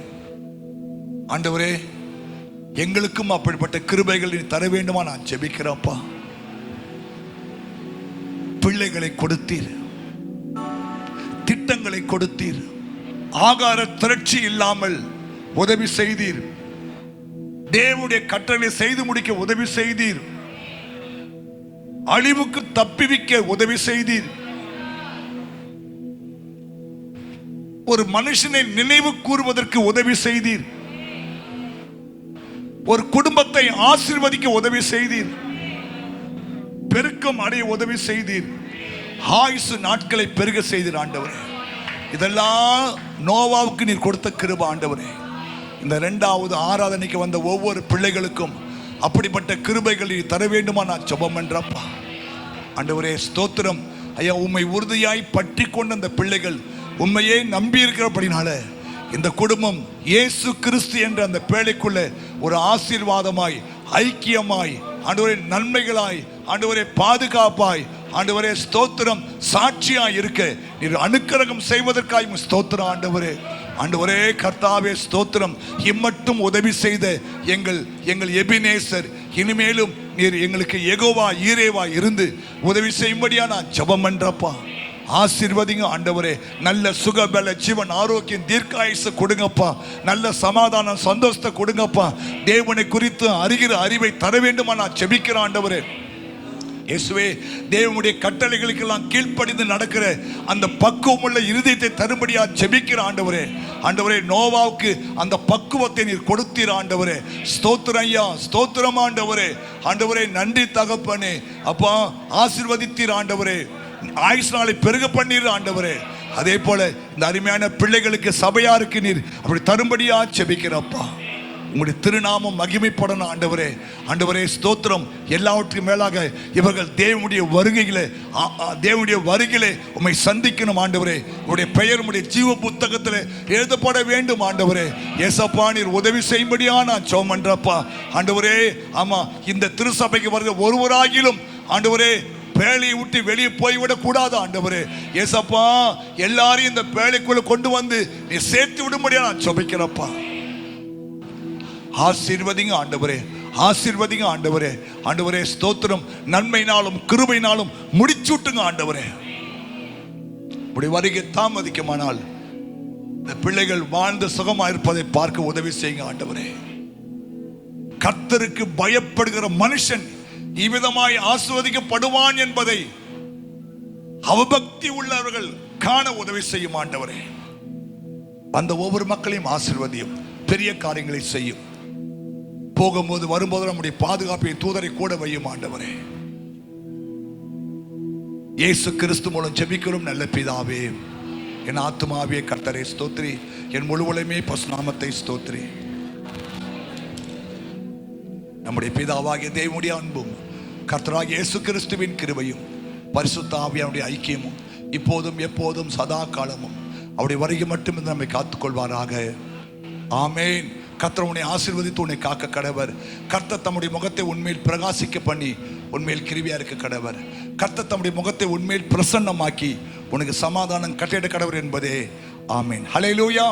ஆண்டவரே, எங்களுக்கும் அப்படிப்பட்ட கிருபைகள் நீ தர வேண்டுமா நான் ஜெபிக்கிறேன்ப்பா. பிள்ளைகளை கொடுத்தீர், திட்டங்களை கொடுத்தீர், ஆகார திரட்சி இல்லாமல் உதவி செய்தீர். தேவனுடைய கட்டளை செய்து முடிக்க உதவி செய்தீர். அழிவுக்கு தப்பிவிக்க உதவி செய்தீர். ஒரு மனுஷனை நினைவு கூறுவதற்கு உதவி செய்தீர். ஒரு குடும்பத்தை ஆசீர்வதிக்க உதவி செய்தீர். பெருக்கம் அடைய உதவி செய்தீர். ஆயுசு நாட்களை பெருக செய்தீர் ஆண்டவரே. இதெல்லாம் நோவாவுக்கு நீர் கொடுத்த கிருபை ஆண்டவரே. இந்த 2வது ஆராதனைக்கு வந்த ஒவ்வொரு பிள்ளைகளுக்கும் அப்படிப்பட்ட கிருபைகளை தர வேண்டுமா நான் ஜெபம் பண்றப்பா. ஆண்டவரே ஸ்தோத்திரம் ஐயா. உம்மை உறுதியாய் பற்றி கொண்ட அந்த பிள்ளைகள் உண்மையே நம்பி இருக்கிறபடினால இந்த குடும்பம் இயேசு கிறிஸ்து என்ற அந்த பேழைக்குள்ள ஒரு ஆசீர்வாதமாய், ஐக்கியமாய், ஆண்டவரே நன்மைகளாய், ஆண்டவரே பாதுகாப்பாய், ஆண்டவரே ஸ்தோத்திரம் சாட்சியாய் இருக்க நீர் அனுக்கிரகம் செய்வதற்காய் ஸ்தோத்திரம் ஆண்டவரே. ஆண்டவரே கர்த்தாவே ஸ்தோத்திரம். இம்மட்டும் உதவி செய்த எங்கள் எபினேசர் இனிமேலும் நீர் எங்களுக்கு யெகோவா ஈரேவா இருந்து உதவி செய்யும்படியா நான் ஜெபம் பண்றப்பா. ஆசீர்வதிங்க ஆண்டவரே. நல்ல சுகபல ஜீவன் ஆரோக்கியம் தீர்க்காயுசு கொடுங்கப்பா. நல்ல சமாதானம் சந்தோஷத்தை கொடுங்கப்பா. தேவனை குறித்து அறிகிற அறிவை தர வேண்டுமா நான் ஜெபிக்கிறேன் ஆண்டவரே. இயேசுவே, தேவனுடைய கட்டளைகளுக்கெல்லாம் கீழ்ப்படிந்து நடக்கிற அந்த பக்குவமுள்ள இருதயத்தை தரும்படியா ஜெபிக்கிற ஆண்டவரே. ஆண்டவரே நோவாவுக்கு அந்த பக்குவத்தை நீர் கொடுத்தீர் ஆண்டவரே. ஸ்தோத்திரம் ஐயா, ஸ்தோத்திரம் ஆண்டவரே. ஆண்டவரே நன்றி தகப்பனே. அப்பா ஆசீர்வதித்தீர் ஆண்டவரே. ஆயுசு நாளை பெருக பண்ணீர் ஆண்டவரே. அதே போல இந்த அருமையான பிள்ளைகளுக்கு சபையாருக்கு நீர் அப்படி தரும்படியா ஜெபிக்கிறப்பா. உங்களுடைய திருநாமம் மகிமைப்படணும் ஆண்டவரே. ஆண்டவரே ஸ்தோத்திரம். எல்லாவற்றுக்கும் மேலாக இவர்கள் தேவனுடைய வருகையிலே உம்மை சந்திக்கணும் ஆண்டவரே. உங்களுடைய பெயர் உம்முடைய ஜீவ புத்தகத்தில் எழுதப்பட வேண்டும் ஆண்டவரே. ஏசப்பா நீர் உதவி செய்யும்படியா நான் ஜெபம் பண்றப்பா ஆண்டவரே. ஆமா, இந்த திருசபைக்கு வருகிற ஒருவராகிலும் ஆண்டவரே பேழையை விட்டு வெளியே போய்விடக் கூடாது ஆண்டவரே. ஏசப்பா எல்லாரையும் இந்த பேழைக்குள்ள கொண்டு வந்து நீ சேர்த்து விடும்படியா நான் ஜெபிக்கிறப்பா. ஆசீர்வதிங்க ஆண்டவரே, ஆசீர்வதிங்க ஆண்டவரே. ஆண்டவரே ஸ்தோத்திரம். நன்மைனாலும் கிருபைனாலும் முடிச்சுட்டுங்க ஆண்டவரே. உடைய வருகை தாமதிக்குமானால் இந்த பிள்ளைகள் வாழ்ந்து சுகமா இருப்பதை பார்க்க உதவி செய்யுங்க ஆண்டவரே. கர்த்தருக்கு பயப்படுகிற மனுஷன் இவ்விதமாய் ஆசீர்வதிக்கப்படுவான் என்பதை அவபக்தி உள்ளவர்கள் காண உதவி செய்யும் ஆண்டவரே. அந்த ஒவ்வொரு மக்களையும் ஆசீர்வதியும், பெரிய காரியங்களை செய்யும். போகும்போது வரும்போது நம்முடைய பாதுகாப்பை தூதரை கூட வையும் ஆண்டவரே. இயேசு கிறிஸ்து மூலம் ஜெபிக்கிறோம் நல்ல பிதாவே. என் ஆத்துமாவே கர்த்தரை ஸ்தோத்திரி, என் முழுவலுமே பசுநாமத்தை ஸ்தோத்திரி. நம்முடைய பிதாவாகிய தேவனுடைய அன்பும் கர்த்தராகிய இயேசு கிறிஸ்துவின் கிருபையும் பரிசுத்த ஆவியானுடைய ஐக்கியமும் இப்போதும் எப்போதும் சதா காலமும் அவருடைய வருகை மட்டும் நம்மை காத்துக்கொள்வாராக. ஆமேன். கர்த்தர் உன்னை ஆசீர்வதித்து உன்னை காக்க கடவர். கர்த்தர் தம்முடைய முகத்தை உன்மேல் பிரகாசிக்க பண்ணி உன்மேல் கிருபையா இருக்க கடவர். கர்த்தர் தம்முடைய முகத்தை உன்மேல் பிரசன்னமாக்கி உனக்கு சமாதானம் கட்டிட கடவர் என்பதே. ஆமேன். ஹல்லேலூயா.